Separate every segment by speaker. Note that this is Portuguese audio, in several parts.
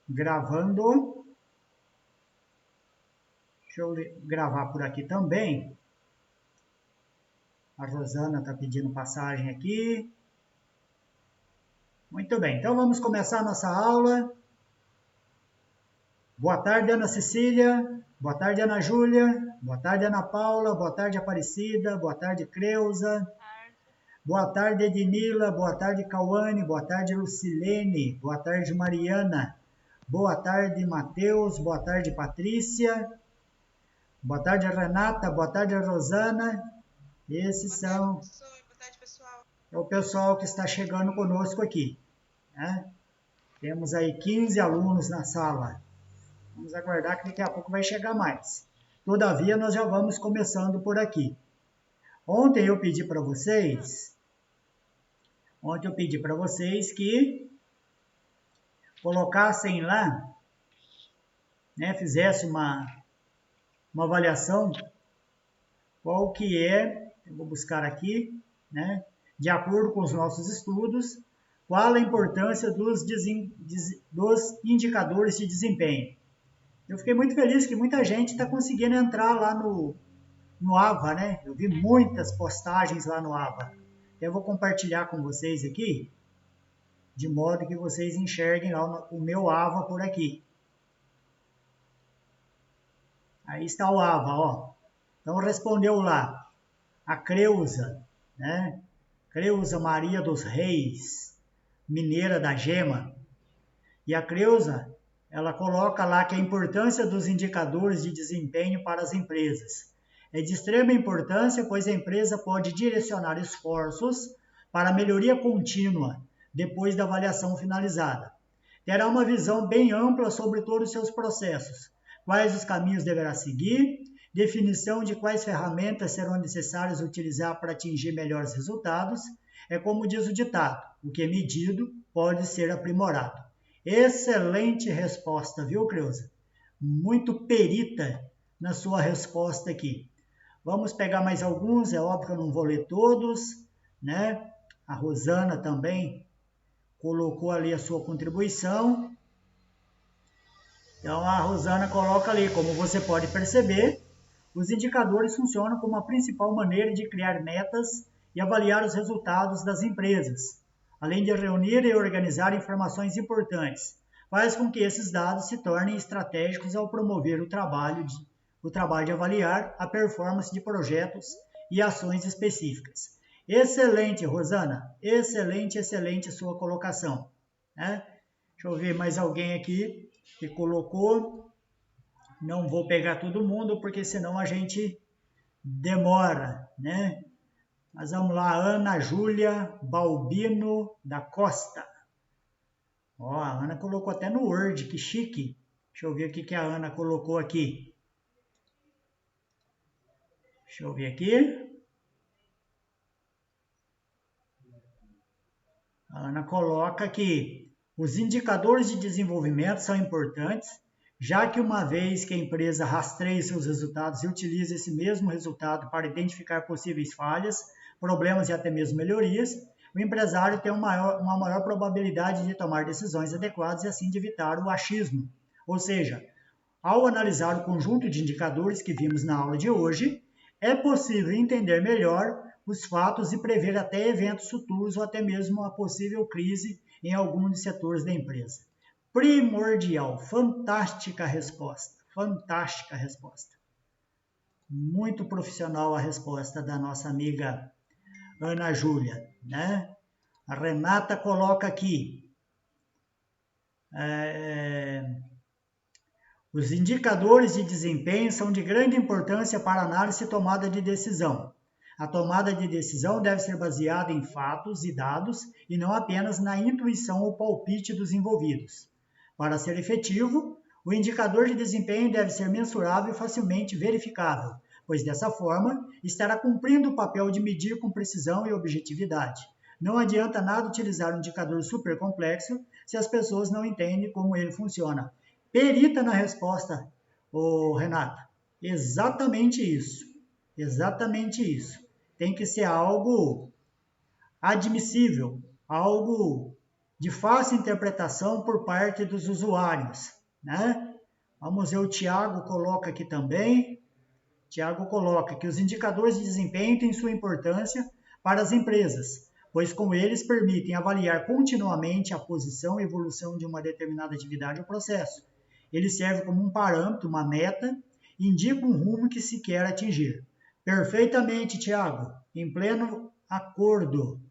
Speaker 1: Gravando. Deixa eu gravar por aqui também. A Rosana está pedindo passagem aqui. Muito bem, então vamos começar a nossa aula. Boa tarde, Ana Cecília. Boa tarde, Ana Júlia. Boa tarde, Ana Paula. Boa tarde, Aparecida. Boa tarde, Creuza. Boa tarde, Ednila. Boa tarde, Cauane. Boa tarde, Lucilene. Boa tarde, Mariana. Boa tarde, Matheus. Boa tarde, Patrícia. Boa tarde, Renata. Boa tarde, Rosana. Esses são...
Speaker 2: Boa tarde, pessoal.
Speaker 1: É o pessoal que está chegando conosco aqui, né? Temos aí 15 alunos na sala. Vamos aguardar que daqui a pouco vai chegar mais. Todavia, nós já vamos começando por aqui. Ontem eu pedi para vocês que colocassem lá, né, fizesse uma avaliação, qual que é, eu vou buscar aqui, né, de acordo com os nossos estudos, qual a importância dos indicadores de desempenho. Eu fiquei muito feliz que muita gente está conseguindo entrar lá no AVA, né? Eu vi muitas postagens lá no AVA. Eu vou compartilhar com vocês aqui, de modo que vocês enxerguem lá o meu AVA por aqui. Aí está o AVA, ó. Então respondeu lá a Creuza, né? Creuza Maria dos Reis, mineira da Gema. E a Creuza, ela coloca lá que a importância dos indicadores de desempenho para as empresas é de extrema importância, pois a empresa pode direcionar esforços para a melhoria contínua depois da avaliação finalizada. Terá uma visão bem ampla sobre todos os seus processos, quais os caminhos deverá seguir, definição de quais ferramentas serão necessárias utilizar para atingir melhores resultados. É como diz o ditado, o que é medido pode ser aprimorado. Excelente resposta, viu, Creuza? Muito perita na sua resposta aqui. Vamos pegar mais alguns, é óbvio que eu não vou ler todos, né? A Rosana também colocou ali a sua contribuição. Então a Rosana coloca ali, como você pode perceber, os indicadores funcionam como a principal maneira de criar metas e avaliar os resultados das empresas, além de reunir e organizar informações importantes. Faz com que esses dados se tornem estratégicos ao promover o trabalho de avaliar a performance de projetos e ações específicas. Excelente, Rosana. Excelente sua colocação, né? Deixa eu ver mais alguém aqui que colocou. Não vou pegar todo mundo, porque senão a gente demora, né? Mas vamos lá, Ana Júlia Balbino da Costa. Ó, a Ana colocou até no Word, que chique. Deixa eu ver o que a Ana colocou aqui. Deixa eu ver aqui. A Ana coloca que os indicadores de desenvolvimento são importantes, já que uma vez que a empresa rastreie seus resultados e utilize esse mesmo resultado para identificar possíveis falhas, problemas e até mesmo melhorias, o empresário tem uma maior probabilidade de tomar decisões adequadas e assim de evitar o achismo. Ou seja, ao analisar o conjunto de indicadores que vimos na aula de hoje, é possível entender melhor os fatos e prever até eventos futuros ou até mesmo a possível crise em algum dos setores da empresa. Primordial, fantástica resposta, fantástica resposta. Muito profissional a resposta da nossa amiga Ana Júlia, né? A Renata coloca aqui. Os indicadores de desempenho são de grande importância para análise e tomada de decisão. A tomada de decisão deve ser baseada em fatos e dados e não apenas na intuição ou palpite dos envolvidos. Para ser efetivo, o indicador de desempenho deve ser mensurável e facilmente verificável, pois dessa forma estará cumprindo o papel de medir com precisão e objetividade. Não adianta nada utilizar um indicador super complexo se as pessoas não entendem como ele funciona. Perita na resposta, Renata. Exatamente isso. Exatamente isso. Tem que ser algo admissível, algo de fácil interpretação por parte dos usuários, né? Vamos ver, o Tiago coloca aqui também. Tiago coloca que os indicadores de desempenho têm sua importância para as empresas, pois com eles permitem avaliar continuamente a posição e evolução de uma determinada atividade ou processo. Ele serve como um parâmetro, uma meta, e indica um rumo que se quer atingir. Perfeitamente, Tiago, em pleno acordo.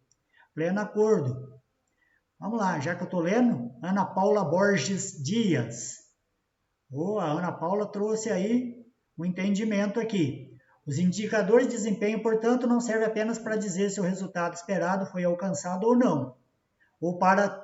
Speaker 1: Pleno acordo. Vamos lá, já que eu estou lendo, Ana Paula Borges Dias. A Ana Paula trouxe aí um entendimento aqui. Os indicadores de desempenho, portanto, não servem apenas para dizer se o resultado esperado foi alcançado ou não, ou para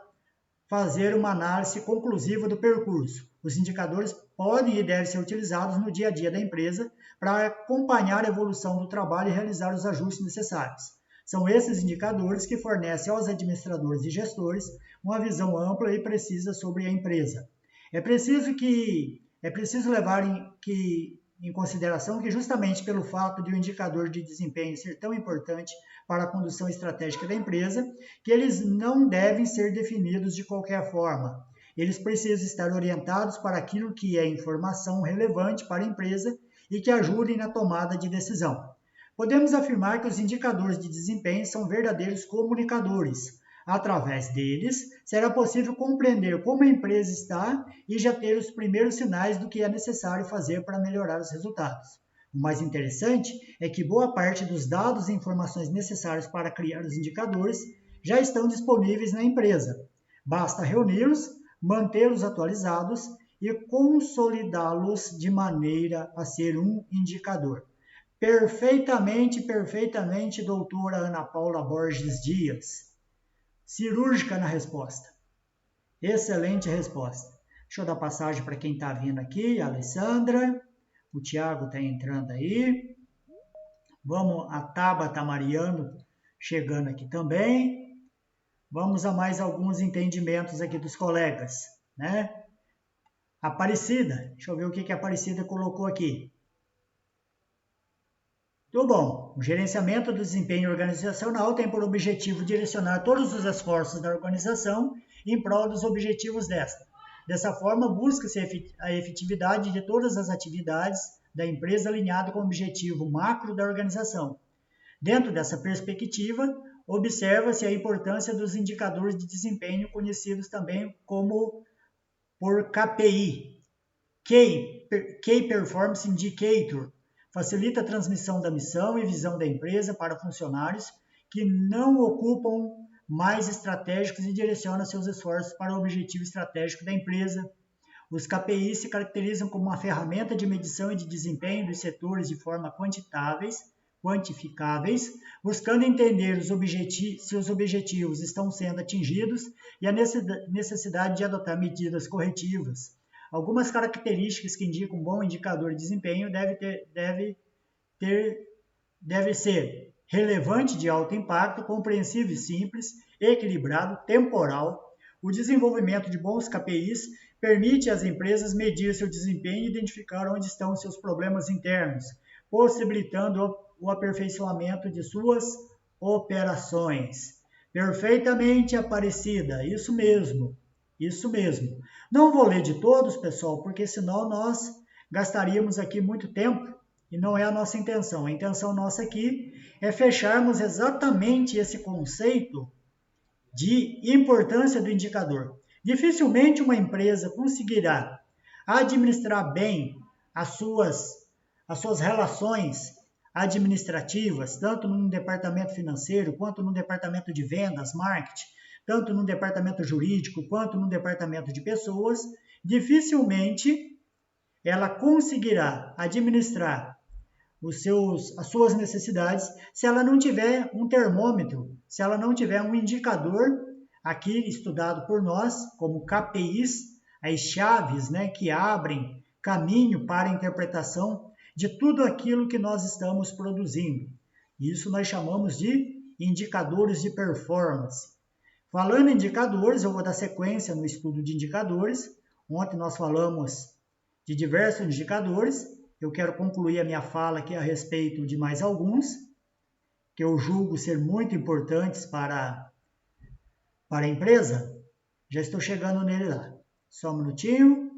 Speaker 1: fazer uma análise conclusiva do percurso. Os indicadores podem e devem ser utilizados no dia a dia da empresa para acompanhar a evolução do trabalho e realizar os ajustes necessários. São esses indicadores que fornecem aos administradores e gestores uma visão ampla e precisa sobre a empresa. É preciso levar em consideração que justamente pelo fato de o indicador de desempenho ser tão importante para a condução estratégica da empresa, que eles não devem ser definidos de qualquer forma. Eles precisam estar orientados para aquilo que é informação relevante para a empresa e que ajudem na tomada de decisão. Podemos afirmar que os indicadores de desempenho são verdadeiros comunicadores. Através deles, será possível compreender como a empresa está e já ter os primeiros sinais do que é necessário fazer para melhorar os resultados. O mais interessante é que boa parte dos dados e informações necessários para criar os indicadores já estão disponíveis na empresa. Basta reuni-los, mantê-los atualizados e consolidá-los de maneira a ser um indicador. Perfeitamente, doutora Ana Paula Borges Dias. Cirúrgica na resposta. Excelente resposta. Deixa eu dar passagem para quem está vindo aqui. A Alessandra. O Tiago está entrando aí. Vamos, a Tabata Mariano chegando aqui também. Vamos a mais alguns entendimentos aqui dos colegas, né? Aparecida. Deixa eu ver o que a Aparecida colocou aqui. Tudo bom. O gerenciamento do desempenho organizacional tem por objetivo direcionar todos os esforços da organização em prol dos objetivos desta. Dessa forma, busca-se a efetividade de todas as atividades da empresa alinhada com o objetivo macro da organização. Dentro dessa perspectiva, observa-se a importância dos indicadores de desempenho, conhecidos também como por KPI, Key Performance Indicator. Facilita a transmissão da missão e visão da empresa para funcionários que não ocupam mais estratégicos e direciona seus esforços para o objetivo estratégico da empresa. Os KPIs se caracterizam como uma ferramenta de medição e de desempenho dos setores de forma quantificáveis, buscando entender se os objetivos estão sendo atingidos e a necessidade de adotar medidas corretivas. Algumas características que indicam um bom indicador de desempenho deve ser relevante, de alto impacto, compreensível e simples, equilibrado, temporal. O desenvolvimento de bons KPIs permite às empresas medir seu desempenho e identificar onde estão seus problemas internos, possibilitando o aperfeiçoamento de suas operações. Perfeitamente, Aparecida, isso mesmo. Isso mesmo. Não vou ler de todos, pessoal, porque senão nós gastaríamos aqui muito tempo e não é a nossa intenção. A intenção nossa aqui é fecharmos exatamente esse conceito de importância do indicador. Dificilmente uma empresa conseguirá administrar bem as suas relações administrativas, tanto no departamento financeiro, quanto no departamento de vendas, marketing, tanto no departamento jurídico quanto no departamento de pessoas, dificilmente ela conseguirá administrar as suas necessidades se ela não tiver um termômetro, se ela não tiver um indicador, aqui estudado por nós, como KPIs, as chaves, né, que abrem caminho para a interpretação de tudo aquilo que nós estamos produzindo. Isso nós chamamos de indicadores de performance. Falando em indicadores, eu vou dar sequência no estudo de indicadores. Ontem nós falamos de diversos indicadores. Eu quero concluir a minha fala aqui a respeito de mais alguns, que eu julgo ser muito importantes para a empresa. Já estou chegando nele lá. Só um minutinho.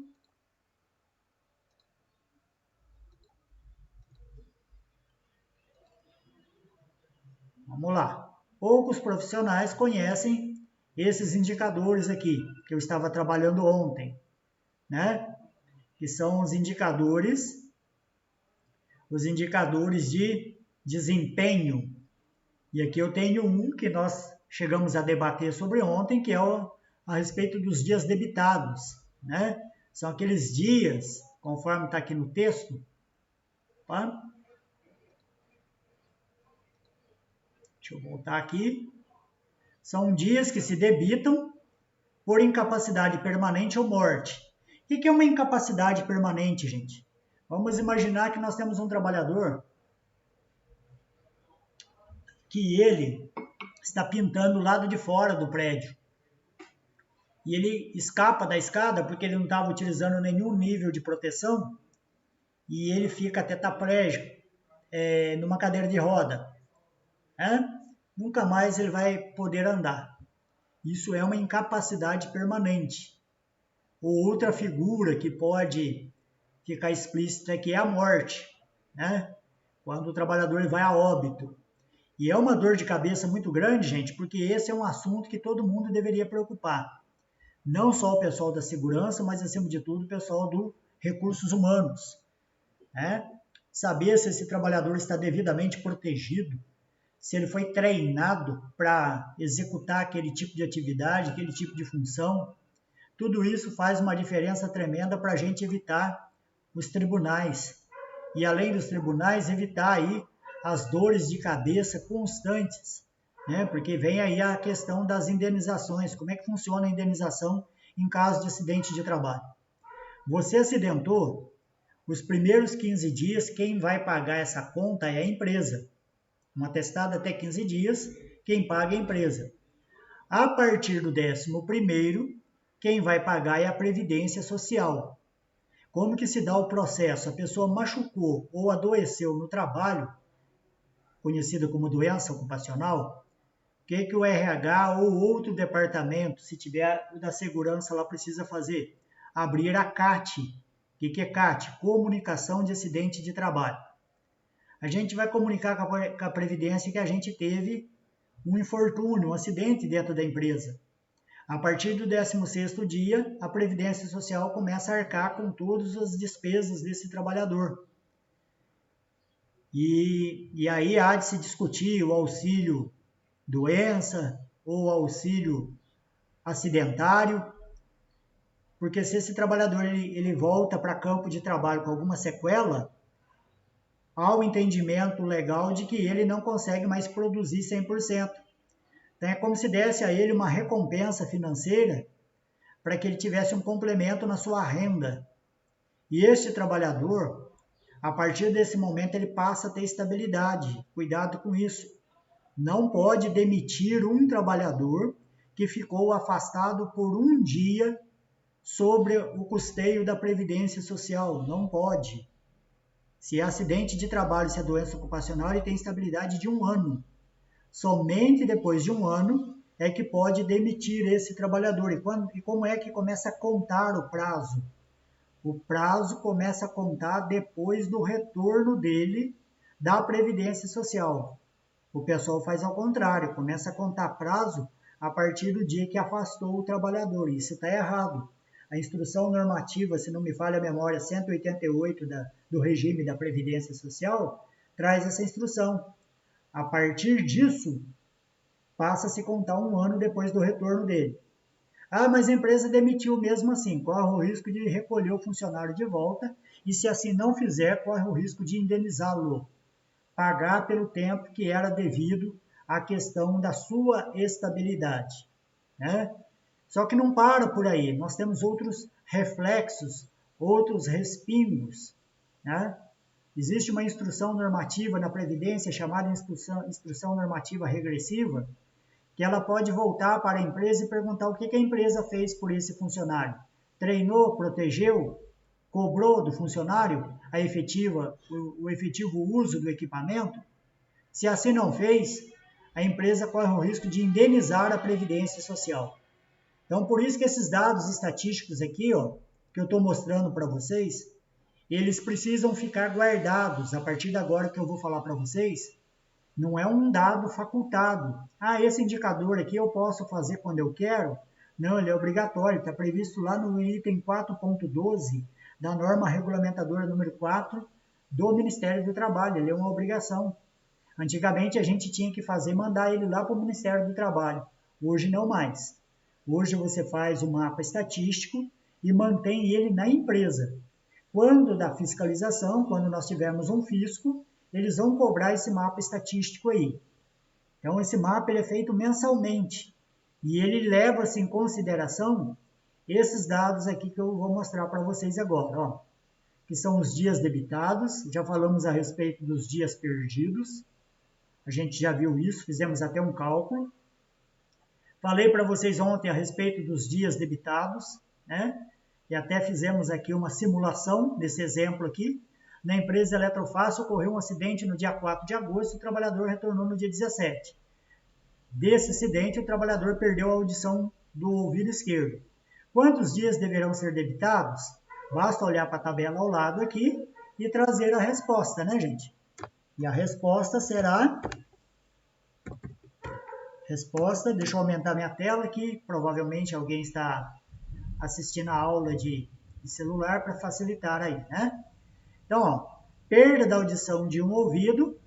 Speaker 1: Vamos lá. Poucos profissionais conhecem esses indicadores aqui, que eu estava trabalhando ontem, né? Que são os indicadores de desempenho. E aqui eu tenho um que nós chegamos a debater sobre ontem, que é a respeito dos dias debitados, né? São aqueles dias, conforme está aqui no texto, tá? Deixa eu voltar aqui. São dias que se debitam por incapacidade permanente ou morte. O que é uma incapacidade permanente, gente? Vamos imaginar que nós temos um trabalhador que ele está pintando o lado de fora do prédio. E ele escapa da escada porque ele não estava utilizando nenhum nível de proteção e ele fica tetraplégico, numa cadeira de roda. Nunca mais ele vai poder andar. Isso é uma incapacidade permanente. Ou outra figura que pode ficar explícita que é a morte, né? Quando o trabalhador vai a óbito. E é uma dor de cabeça muito grande, gente, porque esse é um assunto que todo mundo deveria preocupar. Não só o pessoal da segurança, mas, acima de tudo, o pessoal do recursos humanos. Né? Saber se esse trabalhador está devidamente protegido, se ele foi treinado para executar aquele tipo de atividade, aquele tipo de função. Tudo isso faz uma diferença tremenda para a gente evitar os tribunais. E, além dos tribunais, evitar aí as dores de cabeça constantes, né? Porque vem aí a questão das indenizações. Como é que funciona a indenização em caso de acidente de trabalho? Você acidentou, os primeiros 15 dias, quem vai pagar essa conta é a empresa. Um atestado até 15 dias, quem paga é a empresa. A partir do 11º, quem vai pagar é a Previdência Social. Como que se dá o processo? A pessoa machucou ou adoeceu no trabalho, conhecida como doença ocupacional, o que o RH ou outro departamento, se tiver o da segurança lá, precisa fazer? Abrir a CAT. O que é CAT? Comunicação de acidente de trabalho. A gente vai comunicar com a Previdência que a gente teve um infortúnio, um acidente dentro da empresa. A partir do 16º dia, a Previdência Social começa a arcar com todas as despesas desse trabalhador. E aí há de se discutir o auxílio doença ou auxílio acidentário, porque se esse trabalhador ele volta para campo de trabalho com alguma sequela, há o entendimento legal de que ele não consegue mais produzir 100%. Então é como se desse a ele uma recompensa financeira para que ele tivesse um complemento na sua renda. E este trabalhador, a partir desse momento, ele passa a ter estabilidade. Cuidado com isso. Não pode demitir um trabalhador que ficou afastado por um dia sobre o custeio da Previdência Social. Não pode. Se é acidente de trabalho, se é doença ocupacional, ele tem estabilidade de 1 ano. Somente depois de 1 ano é que pode demitir esse trabalhador. E como é que começa a contar o prazo? O prazo começa a contar depois do retorno dele da Previdência Social. O pessoal faz ao contrário, começa a contar prazo a partir do dia que afastou o trabalhador. Isso está errado. A instrução normativa, se não me falha a memória, 188 do regime da Previdência Social, traz essa instrução. A partir disso, passa a se contar 1 ano depois do retorno dele. Ah, mas a empresa demitiu mesmo assim, corre o risco de recolher o funcionário de volta e, se assim não fizer, corre o risco de indenizá-lo, pagar pelo tempo que era devido à questão da sua estabilidade, né? Só que não para por aí, nós temos outros reflexos, outros respingos, né? Existe uma instrução normativa na Previdência chamada instrução normativa regressiva, que ela pode voltar para a empresa e perguntar o que a empresa fez por esse funcionário. Treinou, protegeu, cobrou do funcionário o efetivo uso do equipamento? Se assim não fez, a empresa corre o risco de indenizar a Previdência Social. Então, por isso que esses dados estatísticos aqui, ó, que eu estou mostrando para vocês, eles precisam ficar guardados. A partir de agora que eu vou falar para vocês, não é um dado facultado. Ah, esse indicador aqui eu posso fazer quando eu quero? Não, ele é obrigatório, está previsto lá no item 4.12 da norma regulamentadora número 4 do Ministério do Trabalho. Ele é uma obrigação. Antigamente a gente tinha que fazer, mandar ele lá para o Ministério do Trabalho. Hoje não mais. Hoje você faz um mapa estatístico e mantém ele na empresa. Quando da fiscalização, quando nós tivermos um fisco, eles vão cobrar esse mapa estatístico aí. Então, esse mapa ele é feito mensalmente e ele leva-se em consideração esses dados aqui que eu vou mostrar para vocês agora, ó, que são os dias debitados. Já falamos a respeito dos dias perdidos, a gente já viu isso, fizemos até um cálculo. Falei para vocês ontem a respeito dos dias debitados, né? E até fizemos aqui uma simulação desse exemplo aqui. Na empresa Eletrofácil ocorreu um acidente no dia 4 de agosto, o trabalhador retornou no dia 17. Desse acidente, o trabalhador perdeu a audição do ouvido esquerdo. Quantos dias deverão ser debitados? Basta olhar para a tabela ao lado aqui e trazer a resposta, né, gente? E a resposta será... deixa eu aumentar minha tela aqui, provavelmente alguém está assistindo a aula de celular para facilitar aí, né? Então, ó, perda da audição de um ouvido,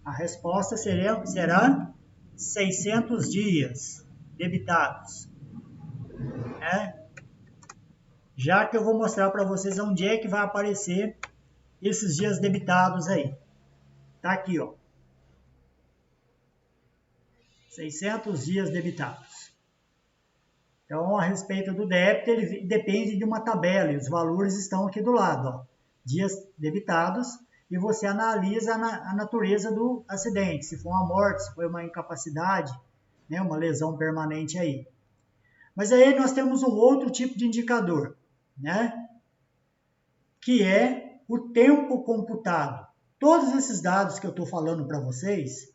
Speaker 1: a resposta será 600 dias debitados, né? Já que eu vou mostrar para vocês onde é que vai aparecer esses dias debitados aí. Tá aqui, ó. 600 dias debitados. Então, a respeito do débito, ele depende de uma tabela, e os valores estão aqui do lado, ó. Dias debitados, e você analisa a natureza do acidente, se foi uma morte, se foi uma incapacidade, né, uma lesão permanente aí. Mas aí nós temos um outro tipo de indicador, né, que é o tempo computado. Todos esses dados que eu estou falando para vocês,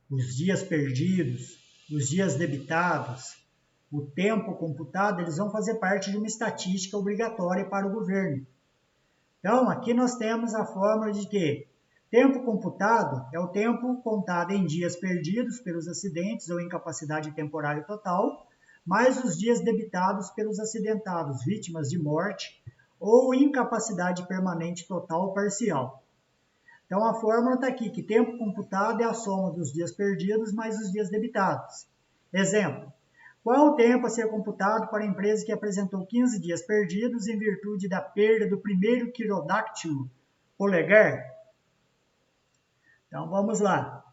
Speaker 1: os dias perdidos, os dias debitados, o tempo computado, eles vão fazer parte de uma estatística obrigatória para o governo. Então, aqui nós temos a fórmula de que tempo computado é o tempo contado em dias perdidos pelos acidentes ou incapacidade temporária total, mais os dias debitados pelos acidentados, vítimas de morte ou incapacidade permanente total ou parcial. Então, a fórmula está aqui, que tempo computado é a soma dos dias perdidos mais os dias debitados. Exemplo. Qual o tempo a ser computado para a empresa que apresentou 15 dias perdidos em virtude da perda do primeiro quirodáctilo polegar? Então, vamos lá.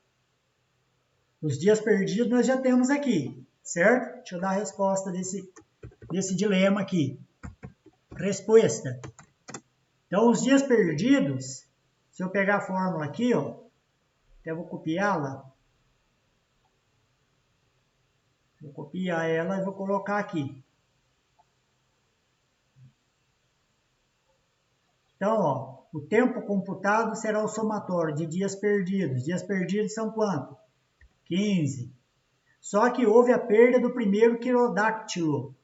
Speaker 1: Os dias perdidos nós já temos aqui, certo? Deixa eu dar a resposta desse dilema aqui. Resposta. Então, os dias perdidos, se eu pegar a fórmula aqui, ó, até vou copiá-la. Vou copiar ela e vou colocar aqui. Então, ó, o tempo computado será o somatório de dias perdidos. Dias perdidos são quanto? 15. Só que houve a perda do primeiro quirodáctilo.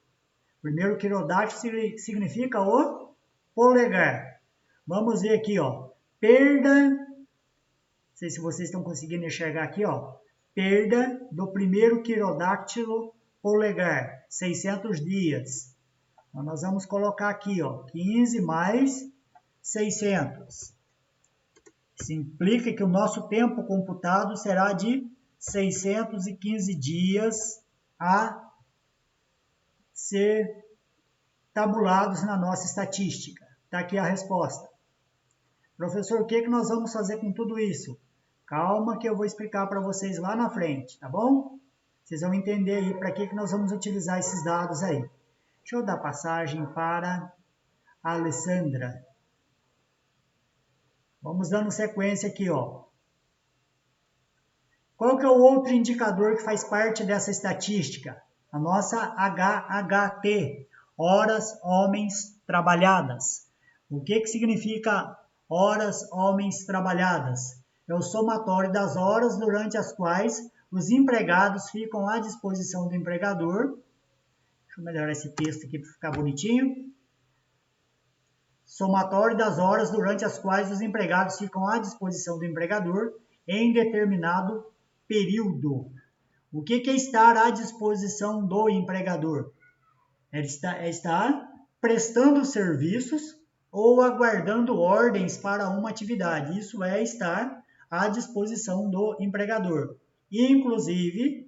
Speaker 1: O primeiro quirodáctilo significa o polegar. Vamos ver aqui, ó. Perda, não sei se vocês estão conseguindo enxergar aqui, ó. Perda do primeiro quirodáctilo polegar, 600 dias. Então, nós vamos colocar aqui, ó, 15 mais 600. Isso implica que o nosso tempo computado será de 615 dias a ser tabulados na nossa estatística. Está aqui a resposta. Professor, o que nós vamos fazer com tudo isso? Calma que eu vou explicar para vocês lá na frente, tá bom? Vocês vão entender aí para que nós vamos utilizar esses dados aí. Deixa eu dar passagem para a Alessandra. Vamos dando sequência aqui, ó. Qual que é o outro indicador que faz parte dessa estatística? A nossa HHT, horas homens trabalhadas. O que significa horas homens trabalhadas? É o somatório das horas durante as quais os empregados ficam à disposição do empregador, Deixa eu melhorar esse texto aqui para ficar bonitinho. Somatório das horas durante as quais os empregados ficam à disposição do empregador em determinado período. O que é estar à disposição do empregador? É estar prestando serviços ou aguardando ordens para uma atividade. Isso é estar à disposição do empregador. Inclusive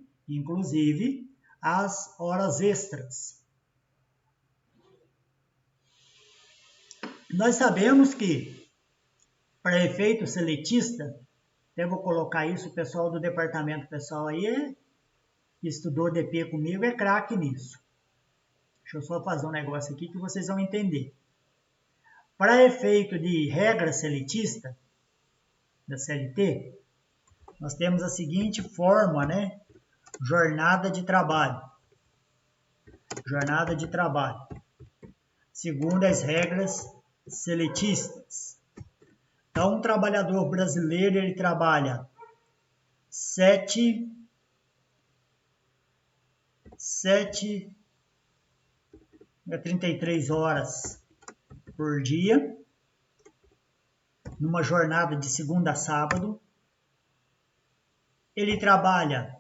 Speaker 1: as horas extras. Nós sabemos que, para efeito seletista, até vou colocar isso, o pessoal do departamento pessoal aí que estudou DP comigo é craque nisso. Deixa eu só fazer um negócio aqui que vocês vão entender. Para efeito de regra seletista, da CLT, nós temos a seguinte forma, né? Jornada de trabalho. Jornada de trabalho. Segundo as regras seletistas. Então, um trabalhador brasileiro, ele trabalha 33 horas por dia, numa jornada de segunda a sábado. Ele trabalha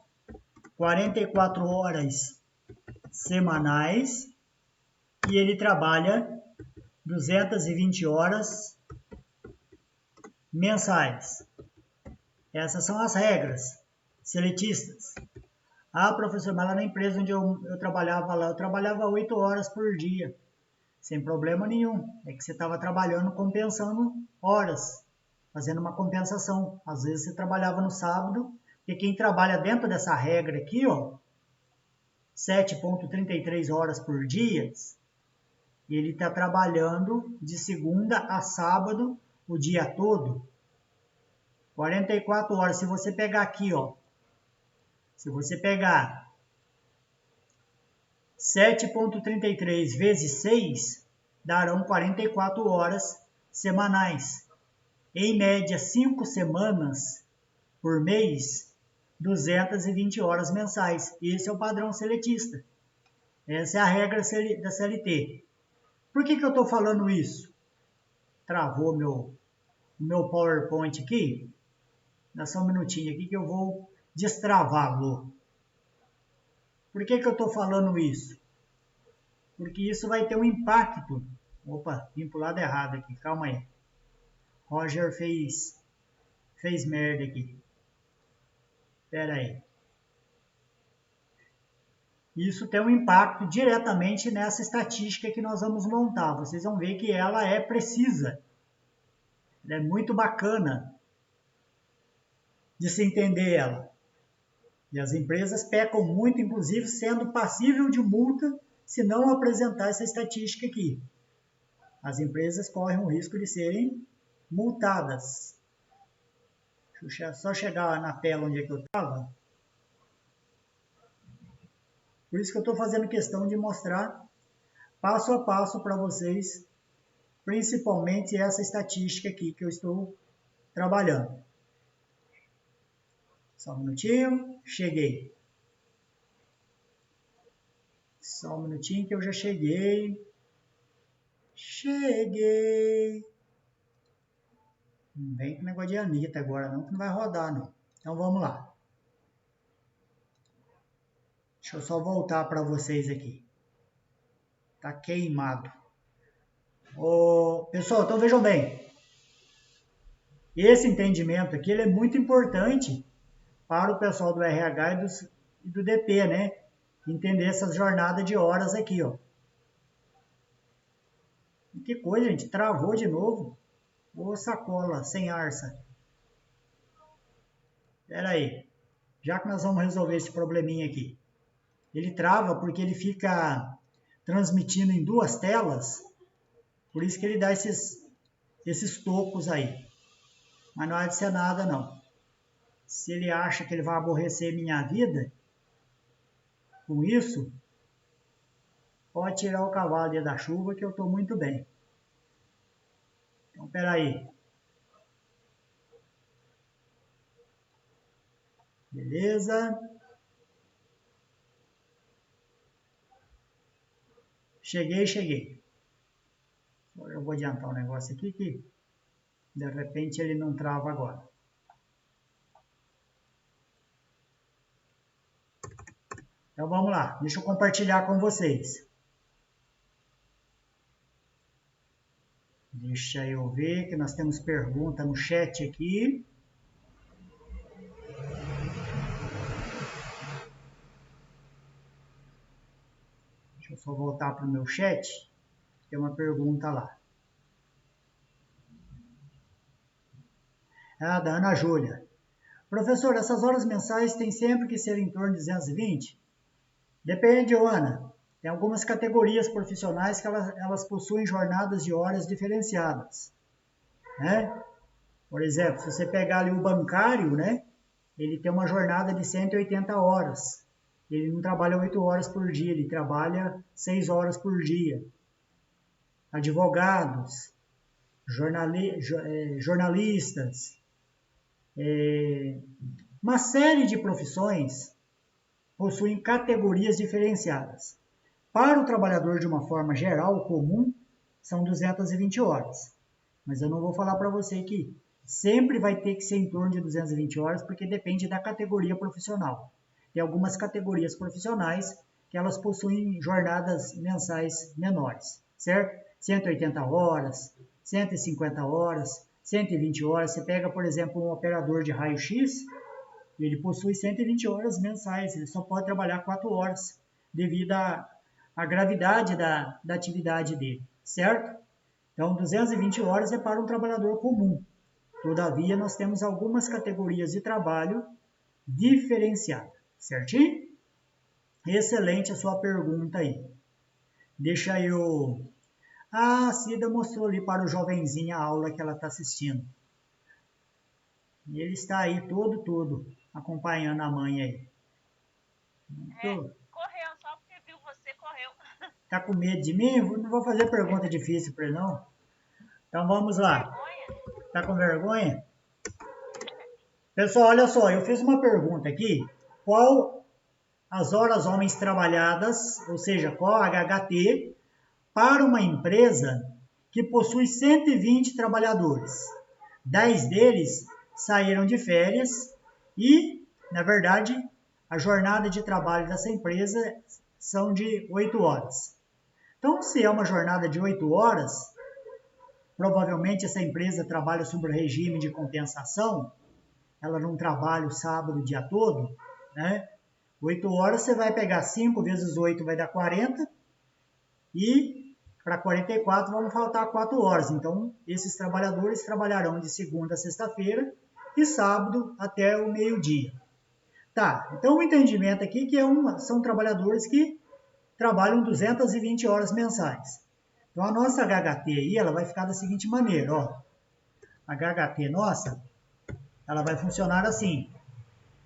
Speaker 1: 44 horas semanais e ele trabalha 220 horas mensais. Essas são as regras seletistas. Ah, professor, mas lá na empresa onde eu trabalhava lá, eu trabalhava 8 horas por dia. Sem problema nenhum. É que você estava trabalhando compensando horas, fazendo uma compensação. Às vezes você trabalhava no sábado, e quem trabalha dentro dessa regra aqui, ó, 7,33 horas por dia, ele está trabalhando de segunda a sábado o dia todo. 44 horas. Se você pegar aqui, ó, se você pegar 7,33 vezes 6, darão 44 horas semanais. Em média, 5 semanas por mês, 220 horas mensais. Esse é o padrão seletista. Essa é a regra da CLT. Por que eu estou falando isso? Travou meu PowerPoint aqui. Dá só um minutinho aqui que eu vou destravá-lo. Por que eu estou falando isso? Porque isso vai ter um impacto. Opa, vim para o lado errado aqui, calma aí. Roger fez merda aqui. Espera aí. Isso tem um impacto diretamente nessa estatística que nós vamos montar. Vocês vão ver que ela é precisa. Ela é muito bacana de se entender ela. E as empresas pecam muito, inclusive sendo passível de multa se não apresentar essa estatística aqui. As empresas correm o risco de serem multadas. Deixa eu só chegar na tela onde é que eu estava. Por isso que eu estou fazendo questão de mostrar passo a passo para vocês, principalmente essa estatística aqui que eu estou trabalhando. Só um minutinho, cheguei. Só um minutinho que eu já cheguei. Cheguei. Não vem com negócio de Anitta agora não, que não vai rodar não. Então vamos lá. Deixa eu só voltar para vocês aqui. Tá queimado. Pessoal, então vejam bem. Esse entendimento aqui ele é muito importante para o pessoal do RH e do DP, né? Entender essas jornadas de horas aqui, ó. Que coisa, gente. Travou de novo. Ô, sacola, sem arça. Espera aí. Já que nós vamos resolver esse probleminha aqui. Ele trava porque ele fica transmitindo em duas telas. Por isso que ele dá esses tocos aí. Mas não há de ser nada, não. Se ele acha que ele vai aborrecer minha vida com isso, pode tirar o cavalo da chuva que eu estou muito bem. Então, espera aí. Beleza. Cheguei. Eu vou adiantar um negócio aqui que de repente ele não trava agora. Então vamos lá, deixa eu compartilhar com vocês. Deixa eu ver que nós temos pergunta no chat aqui. Deixa eu só voltar para o meu chat. Tem uma pergunta lá. Ah, da Ana Júlia. Professor, essas horas mensais têm sempre que ser em torno de 220? Depende, Ana. Tem algumas categorias profissionais que elas possuem jornadas de horas diferenciadas, né? Por exemplo, se você pegar ali o bancário, né? Ele tem uma jornada de 180 horas. Ele não trabalha 8 horas por dia, ele trabalha 6 horas por dia. Advogados, jornalistas, uma série de profissões possuem categorias diferenciadas. Para o trabalhador, de uma forma geral, comum, são 220 horas. Mas eu não vou falar para você que sempre vai ter que ser em torno de 220 horas, porque depende da categoria profissional. Tem algumas categorias profissionais que elas possuem jornadas mensais menores, certo? 180 horas, 150 horas, 120 horas. Você pega, por exemplo, um operador de raio-x, ele possui 120 horas mensais, ele só pode trabalhar 4 horas, devido à gravidade da atividade dele, certo? Então, 220 horas é para um trabalhador comum. Todavia, nós temos algumas categorias de trabalho diferenciadas, certinho? Excelente a sua pergunta aí. Deixa eu... Ah, a Cida mostrou ali para o jovenzinho a aula que ela está assistindo. E ele está aí todo acompanhando a mãe aí.
Speaker 2: Correu, só porque viu você, correu.
Speaker 1: Tá com medo de mim? Não vou fazer pergunta difícil para ele, não. Então vamos lá. Tá com vergonha? Pessoal, olha só, eu fiz uma pergunta aqui. Qual as horas homens trabalhadas, ou seja, qual a HHT, para uma empresa que possui 120 trabalhadores? 10 deles saíram de férias e, na verdade, a jornada de trabalho dessa empresa são de 8 horas. Então, se é uma jornada de 8 horas, provavelmente essa empresa trabalha sob o regime de compensação, ela não trabalha o sábado o dia todo, né? 8 horas você vai pegar 5 vezes 8 vai dar 40 e para 44 vão faltar 4 horas. Então, esses trabalhadores trabalharão de segunda a sexta-feira e sábado até o meio-dia. Tá, então o entendimento aqui que são trabalhadores que trabalham 220 horas mensais. Então, a nossa HHT aí, ela vai ficar da seguinte maneira, ó. A HHT nossa, ela vai funcionar assim.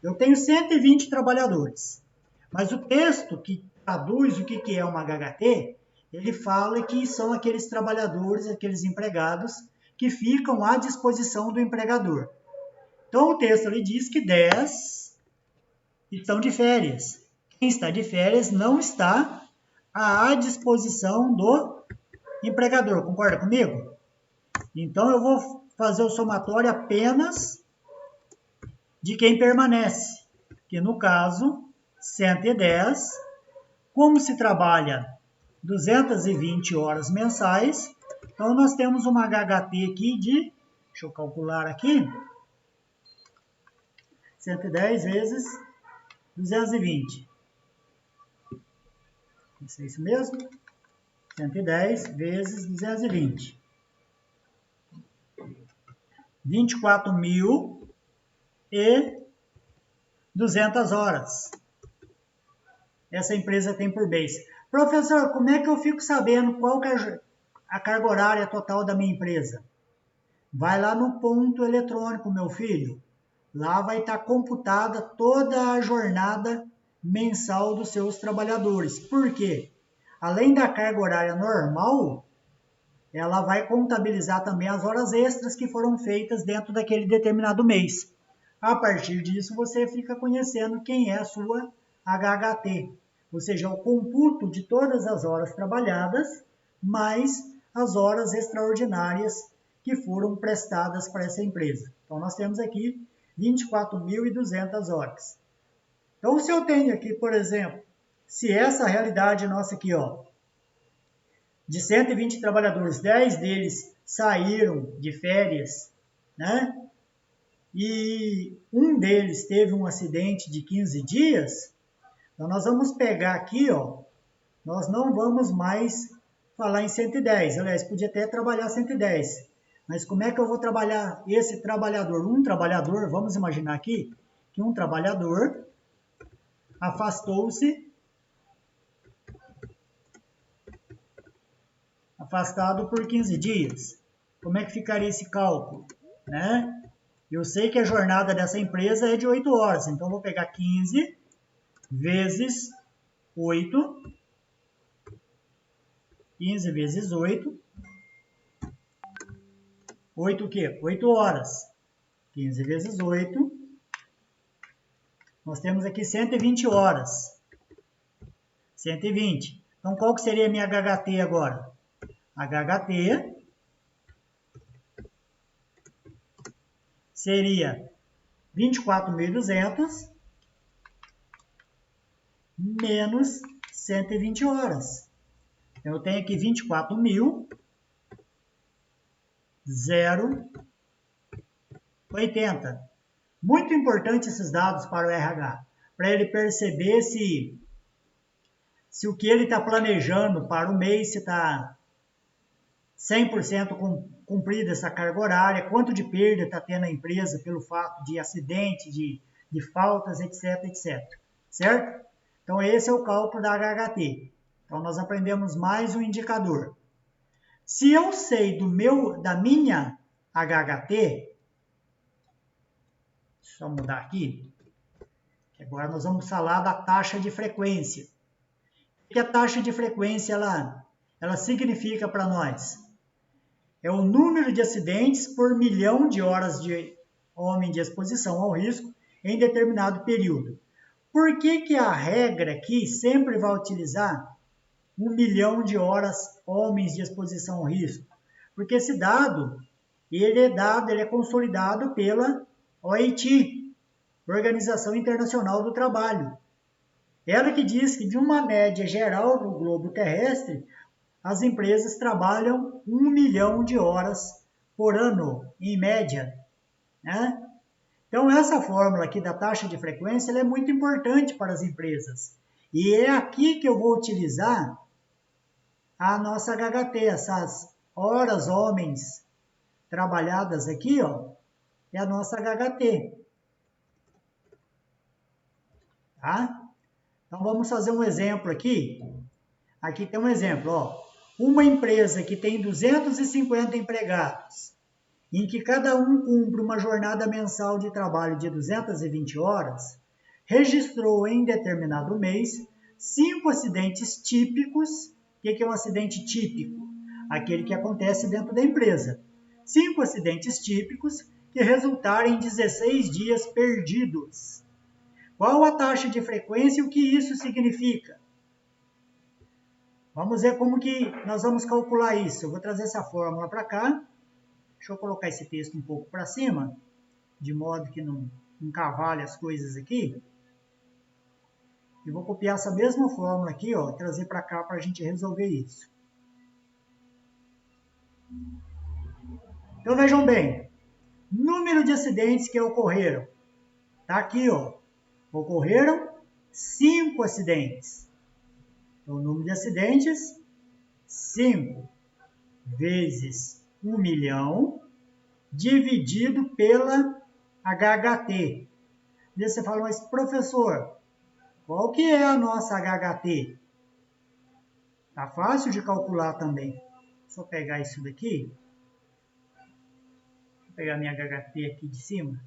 Speaker 1: Eu tenho 120 trabalhadores, mas o texto que traduz o que é uma HHT, ele fala que são aqueles trabalhadores, aqueles empregados que ficam à disposição do empregador. Então, o texto ele diz que 10 estão de férias. Quem está de férias não está à disposição do empregador. Concorda comigo? Então, eu vou fazer o somatório apenas de quem permanece, que no caso, 110, como se trabalha 220 horas mensais, então nós temos uma HHT aqui de, deixa eu calcular aqui, 110 vezes 220. É isso mesmo? 110 vezes 220. 24.200 horas. Essa empresa tem por mês. Professor, como é que eu fico sabendo qual que é a carga horária total da minha empresa? Vai lá no ponto eletrônico, meu filho. Lá vai estar computada toda a jornada mensal dos seus trabalhadores. Por quê? Além da carga horária normal, ela vai contabilizar também as horas extras que foram feitas dentro daquele determinado mês. A partir disso, você fica conhecendo quem é a sua HHT. ou seja, o computo de todas as horas trabalhadas, mais as horas extraordinárias que foram prestadas para essa empresa. Então, nós temos aqui 24.200 horas. Então, se eu tenho aqui, por exemplo, se essa realidade nossa aqui, ó, de 120 trabalhadores, 10 deles saíram de férias, né? E um deles teve um acidente de 15 dias, então nós vamos pegar aqui, ó, nós não vamos mais falar em 110, aliás, podia até trabalhar 110, mas como é que eu vou trabalhar esse trabalhador? Um trabalhador, vamos imaginar aqui, que um trabalhador afastado por 15 dias. Como é que ficaria esse cálculo, né? Eu sei que a jornada dessa empresa é de 8 horas, então vou pegar 15 vezes 8, 15 vezes 8, 8 o quê? 8 horas. 15 vezes 8, nós temos aqui 120 horas. 120. Então, qual que seria a minha HHT agora? A HHT seria 24.200 menos 120 horas. Eu tenho aqui 24.080. Muito importante esses dados para o RH, para ele perceber se o que ele está planejando para o mês, se está 100% cumprida essa carga horária, quanto de perda está tendo a empresa pelo fato de acidente, de faltas, etc, etc. Certo? Então, esse é o cálculo da HHT. Então, nós aprendemos mais um indicador. Se eu sei da minha HHT, deixa eu mudar aqui, que agora nós vamos falar da taxa de frequência. O que a taxa de frequência ela significa para nós? É o número de acidentes por milhão de horas de homem de exposição ao risco em determinado período. Por que a regra aqui sempre vai utilizar 1 milhão de horas homens de exposição ao risco? Porque esse dado, ele é consolidado pela OIT, Organização Internacional do Trabalho. Ela que diz que de uma média geral no globo terrestre, as empresas trabalham 1 milhão de horas por ano, em média, né? Então, essa fórmula aqui da taxa de frequência ela é muito importante para as empresas. E é aqui que eu vou utilizar a nossa HHT, essas horas homens trabalhadas aqui, ó, é a nossa HHT. Tá? Então, vamos fazer um exemplo aqui. Aqui tem um exemplo, ó. Uma empresa que tem 250 empregados, em que cada um cumpre uma jornada mensal de trabalho de 220 horas, registrou em determinado mês 5 acidentes típicos. O que é um acidente típico? Aquele que acontece dentro da empresa. 5 acidentes típicos que resultaram em 16 dias perdidos. Qual a taxa de frequência e o que isso significa? Vamos ver como que nós vamos calcular isso. Eu vou trazer essa fórmula para cá. Deixa eu colocar esse texto um pouco para cima, de modo que não encavale as coisas aqui. E vou copiar essa mesma fórmula aqui, ó, trazer para cá para a gente resolver isso. Então vejam bem, número de acidentes que ocorreram. Está aqui, ó, ocorreram 5 acidentes. Então, o número de acidentes, 5 vezes 1 milhão, dividido pela HHT. E você fala, mas professor, qual que é a nossa HHT? Tá fácil de calcular também. Só pegar isso daqui. Vou pegar minha HHT aqui de cima.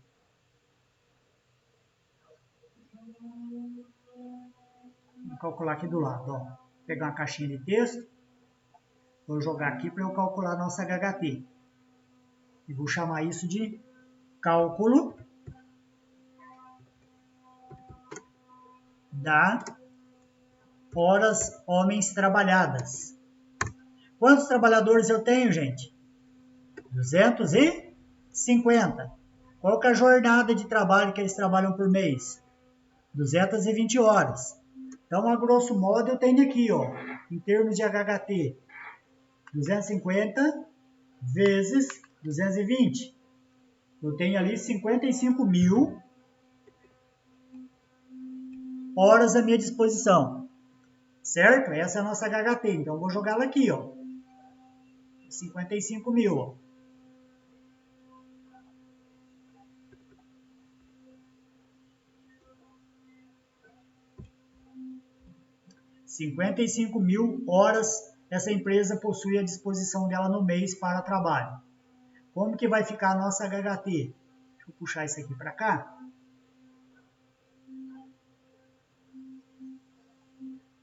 Speaker 1: Vou calcular aqui do lado, ó. Vou pegar uma caixinha de texto. Vou jogar aqui para eu calcular a nossa HHT. E vou chamar isso de cálculo da horas homens trabalhadas. Quantos trabalhadores eu tenho, gente? 250. Qual que é a jornada de trabalho que eles trabalham por mês? 220 horas. Então, a grosso modo, eu tenho aqui, ó, em termos de HHT, 250 vezes 220. Eu tenho ali 55.000 horas à minha disposição. Certo? Essa é a nossa HHT. Então, eu vou jogar ela aqui, ó. 55.000, ó. 55.000 horas essa empresa possui à disposição dela no mês para trabalho. Como que vai ficar a nossa HHT? Deixa eu puxar isso aqui para cá.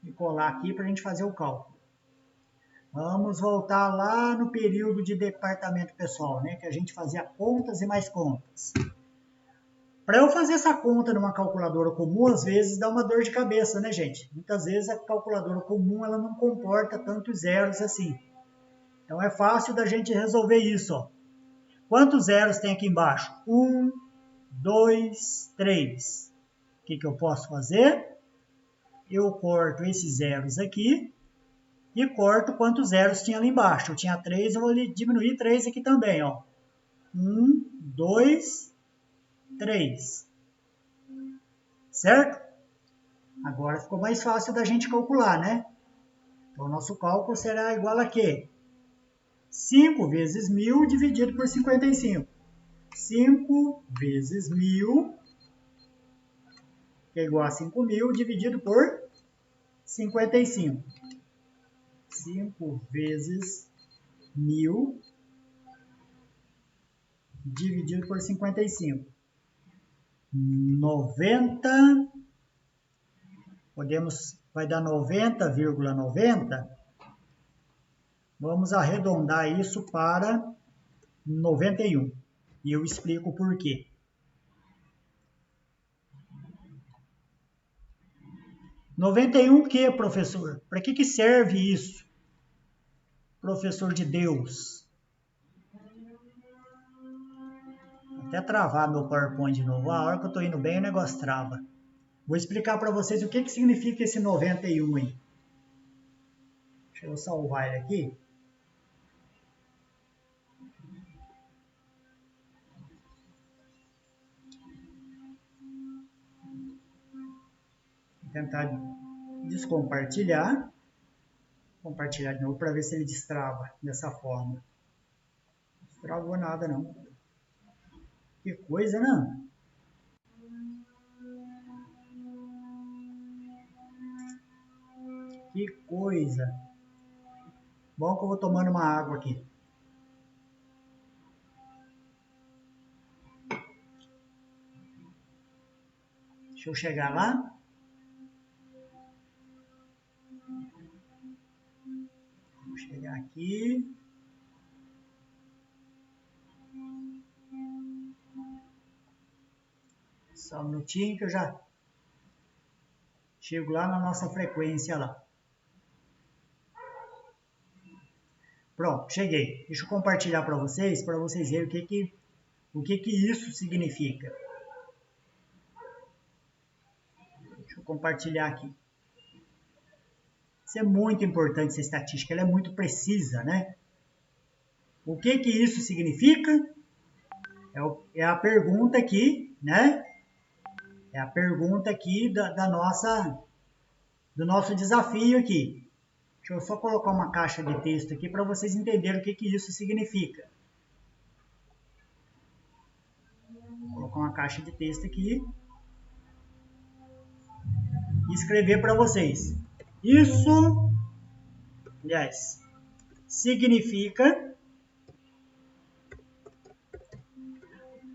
Speaker 1: E colar aqui para a gente fazer o cálculo. Vamos voltar lá no período de departamento pessoal, né? Que a gente fazia contas e mais contas. Para eu fazer essa conta numa calculadora comum, às vezes dá uma dor de cabeça, né, gente? Muitas vezes a calculadora comum ela não comporta tantos zeros assim. Então é fácil da gente resolver isso, ó. Quantos zeros tem aqui embaixo? 1, 2, 3. O que eu posso fazer? Eu corto esses zeros aqui e corto quantos zeros tinha ali embaixo. Eu tinha 3, eu vou diminuir 3 aqui também, ó. 1, 2, 3. Certo? Agora ficou mais fácil da gente calcular, né? Então, o nosso cálculo será igual a quê? 5 vezes 1.000 dividido por 55. 5 vezes 1.000 é igual a 5.000 dividido por 55. 5 vezes 1.000 dividido por 55. 90, vai dar 90,90. Vamos arredondar isso para 91. E eu explico o porquê. 91 o que, professor? Para que serve isso? Professor de Deus. Até travar meu PowerPoint de novo. A hora que eu estou indo bem, o negócio trava. Vou explicar para vocês o que significa esse 91 aí. Deixa eu salvar ele aqui. Vou tentar descompartilhar. Compartilhar de novo para ver se ele destrava dessa forma. Não destravou nada não. Que coisa, né? Que coisa. Bom que eu vou tomando uma água aqui. Deixa eu chegar lá. Vou chegar aqui. Só um minutinho que eu já chego lá na nossa frequência lá. Pronto, cheguei. Deixa eu compartilhar para vocês verem o que isso significa. Deixa eu compartilhar aqui. Isso é muito importante, essa estatística, ela é muito precisa, né? O que isso significa? É a pergunta aqui, né? É a pergunta aqui do nosso desafio aqui. Deixa eu só colocar uma caixa de texto aqui para vocês entenderem o que isso significa. Vou colocar uma caixa de texto aqui e escrever para vocês. Isso, aliás, significa...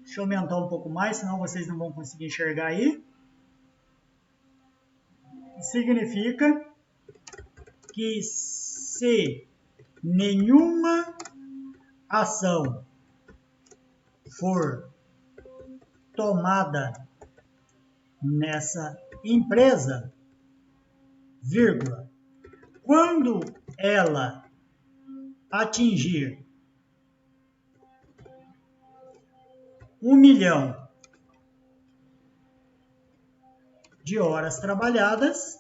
Speaker 1: Deixa eu aumentar um pouco mais, senão vocês não vão conseguir enxergar aí. Significa que se nenhuma ação for tomada nessa empresa, vírgula. Quando ela atingir 1 milhão de horas trabalhadas,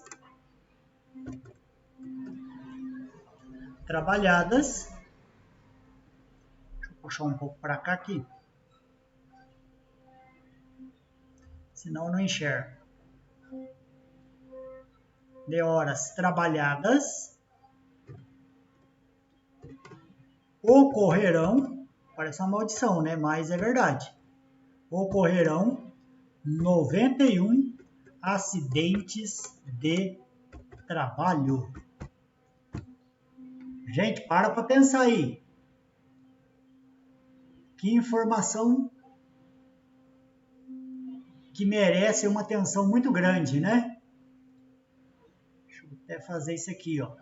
Speaker 1: deixa eu puxar um pouco para cá aqui, senão eu não enxergo, de horas trabalhadas ocorrerão, parece uma maldição, né? Mas é verdade, ocorrerão 91 acidentes de trabalho. Gente, para pensar aí. Que informação que merece uma atenção muito grande, né? Deixa eu até fazer isso aqui, ó.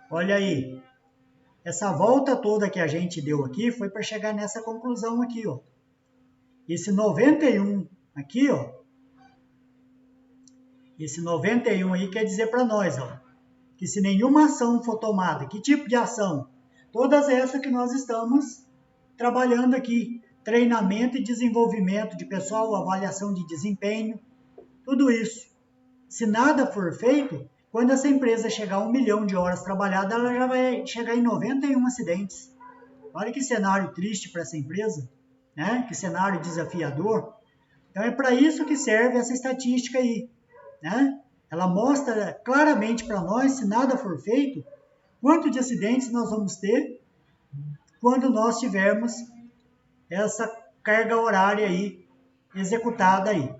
Speaker 1: Olha aí. Essa volta toda que a gente deu aqui foi para chegar nessa conclusão aqui, ó. Esse 91 aqui, ó. Esse 91 aí quer dizer para nós, ó, que se nenhuma ação for tomada, que tipo de ação? Todas essas que nós estamos trabalhando aqui. Treinamento e desenvolvimento de pessoal, avaliação de desempenho, tudo isso. Se nada for feito, quando essa empresa chegar a 1 milhão de horas trabalhadas, ela já vai chegar em 91 acidentes. Olha que cenário triste para essa empresa, né? Que cenário desafiador. Então é para isso que serve essa estatística aí, né? Ela mostra claramente para nós, se nada for feito, quanto de acidentes nós vamos ter quando nós tivermos essa carga horária aí executada aí.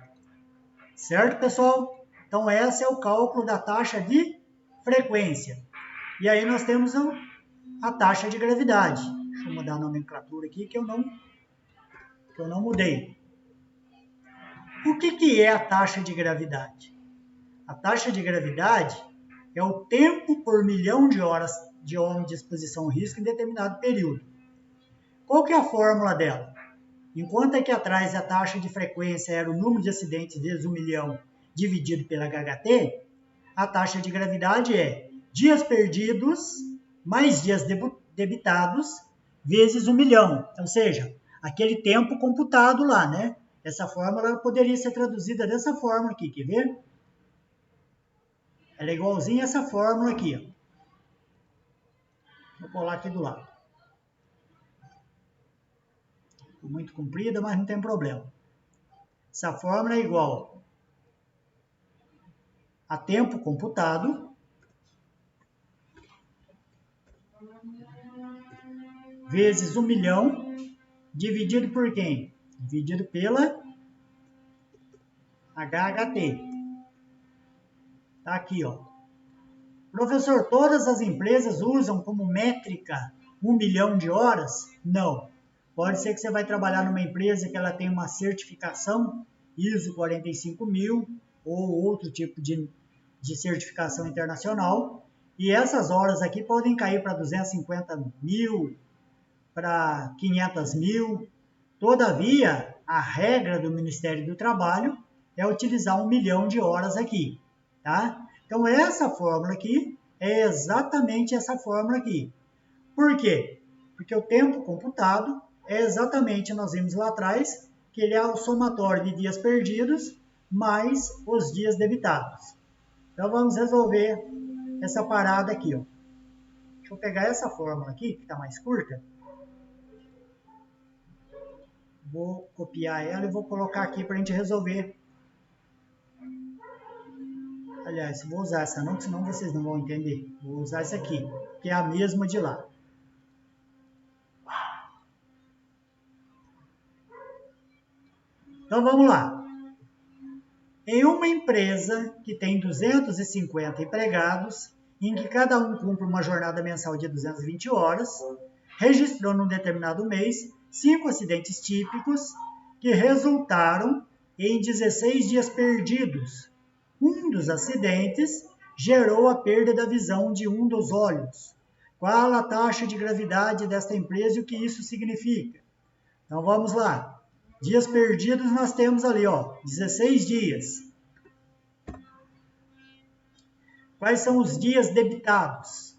Speaker 1: Certo, pessoal? Então, esse é o cálculo da taxa de frequência. E aí nós temos a taxa de gravidade. Deixa eu mudar a nomenclatura aqui que eu não mudei. O que é a taxa de gravidade? A taxa de gravidade é o tempo por milhão de horas de homem de exposição ao risco em determinado período. Qual que é a fórmula dela? Enquanto aqui atrás a taxa de frequência era o número de acidentes vezes 1 milhão dividido pela HT, a taxa de gravidade é dias perdidos mais dias debitados vezes 1 milhão. Ou seja, aquele tempo computado lá, né? Essa fórmula poderia ser traduzida dessa forma aqui, quer ver? Ela é igualzinha a essa fórmula aqui, ó. Vou colar aqui do lado. Muito comprida, mas não tem problema. Essa fórmula é igual a tempo computado vezes 1 milhão dividido por quem? Dividido pela HHT. Tá aqui, ó. Professor, todas as empresas usam como métrica 1 milhão de horas? Não. Pode ser que você vai trabalhar numa empresa que ela tem uma certificação ISO 45000 ou outro tipo de certificação internacional. E essas horas aqui podem cair para 250 mil, para 500 mil. Todavia, a regra do Ministério do Trabalho é utilizar 1 milhão de horas aqui, tá? Então, essa fórmula aqui é exatamente essa fórmula aqui. Por quê? Porque o tempo computado é exatamente, nós vimos lá atrás, que ele é o somatório de dias perdidos mais os dias debitados. Então, vamos resolver essa parada aqui, ó. Deixa eu pegar essa fórmula aqui, que está mais curta. Vou copiar ela e vou colocar aqui para a gente resolver. Aliás, vou usar essa não, senão vocês não vão entender. Vou usar essa aqui, que é a mesma de lá. Então, vamos lá. Em uma empresa que tem 250 empregados, em que cada um cumpre uma jornada mensal de 220 horas, registrou num determinado mês 5 acidentes típicos que resultaram em 16 dias perdidos. Um dos acidentes gerou a perda da visão de um dos olhos. Qual a taxa de gravidade desta empresa e o que isso significa? Então vamos lá. Dias perdidos nós temos ali, ó, 16 dias. Quais são os dias debitados?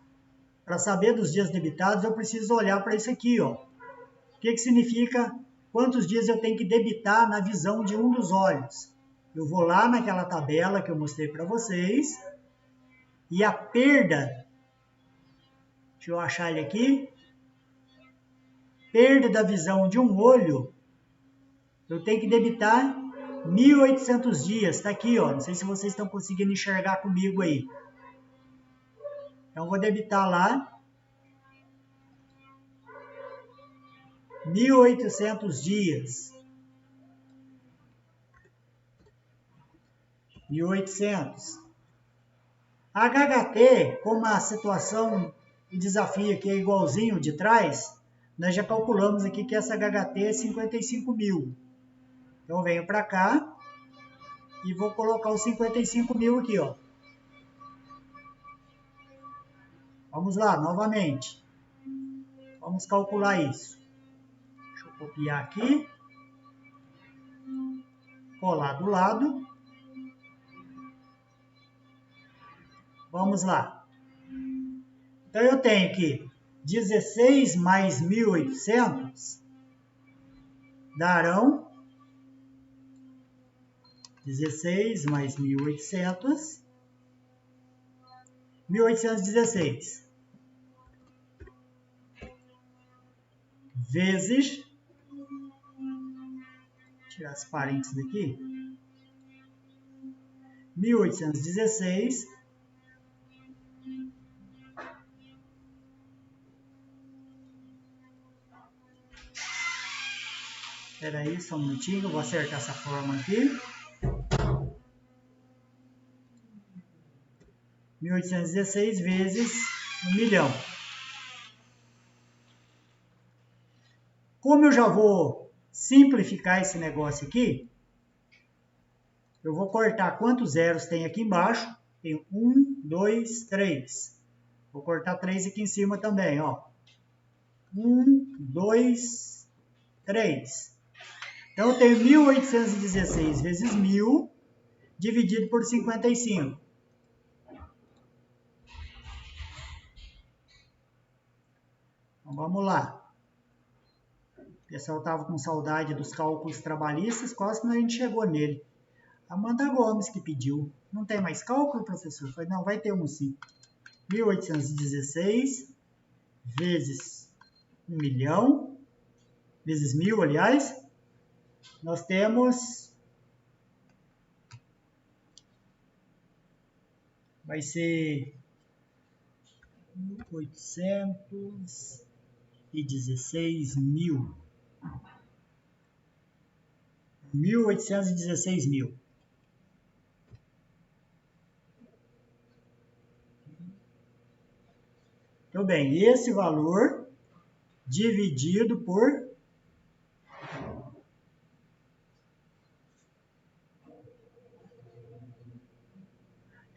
Speaker 1: Para saber dos dias debitados, eu preciso olhar para isso aqui, ó. O que significa quantos dias eu tenho que debitar na visão de um dos olhos? Eu vou lá naquela tabela que eu mostrei para vocês e a perda, deixa eu achar ele aqui, perda da visão de um olho, eu tenho que debitar 1.800 dias. Está aqui, ó. Não sei se vocês estão conseguindo enxergar comigo aí. Então, vou debitar lá 1.800 dias. 1.800. A HHT, como a situação e desafio aqui é igualzinho de trás, nós já calculamos aqui que essa HHT é 55 mil. Então, eu venho para cá e vou colocar os 55 mil aqui, ó. Vamos lá, novamente. Vamos calcular isso. Deixa eu copiar aqui. Colar do lado. Vamos lá. Então, eu tenho que 16 mais 1.800 darão 16 mais 1.800, 1.816 vezes, tirar as parênteses daqui, 1.816 espera aí, só um minutinho, eu vou acertar essa forma aqui. 1.816 vezes 1 milhão. Como eu já vou simplificar esse negócio aqui, eu vou cortar quantos zeros tem aqui embaixo. Tem 1, 2, 3. Vou cortar 3 aqui em cima também, ó. 1, 2, 3. Então, eu tenho 1.816 vezes 1.000 dividido por 55. Então, vamos lá. O pessoal estava com saudade dos cálculos trabalhistas, quase que a gente chegou nele. Amanda Gomes que pediu. Não tem mais cálculo, professor? Falei, não, vai ter um sim. 1.816 vezes 1 milhão, vezes 1.000, aliás. Nós temos... vai ser 816 mil. 1.816 mil. Então, bem, esse valor dividido por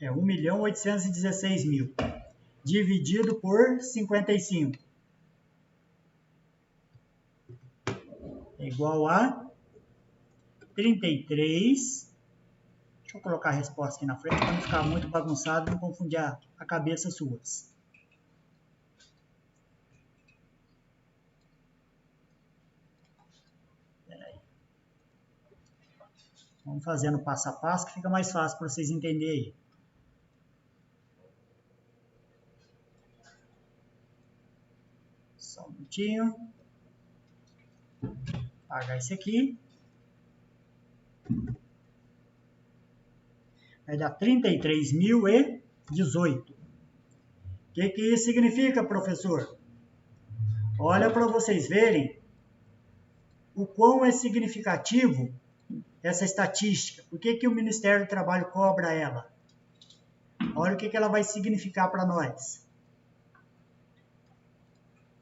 Speaker 1: 1.816.000 dividido por 55 é igual a 33. Deixa eu colocar a resposta aqui na frente para não ficar muito bagunçado e não confundir a cabeça suas. Vamos fazendo passo a passo que fica mais fácil para vocês entenderem aí. Só um minutinho. Apagar isso aqui. Vai dar 33.018. O que isso significa, professor? Olha para vocês verem o quão é significativo essa estatística. Por que o Ministério do Trabalho cobra ela? Olha o que ela vai significar para nós.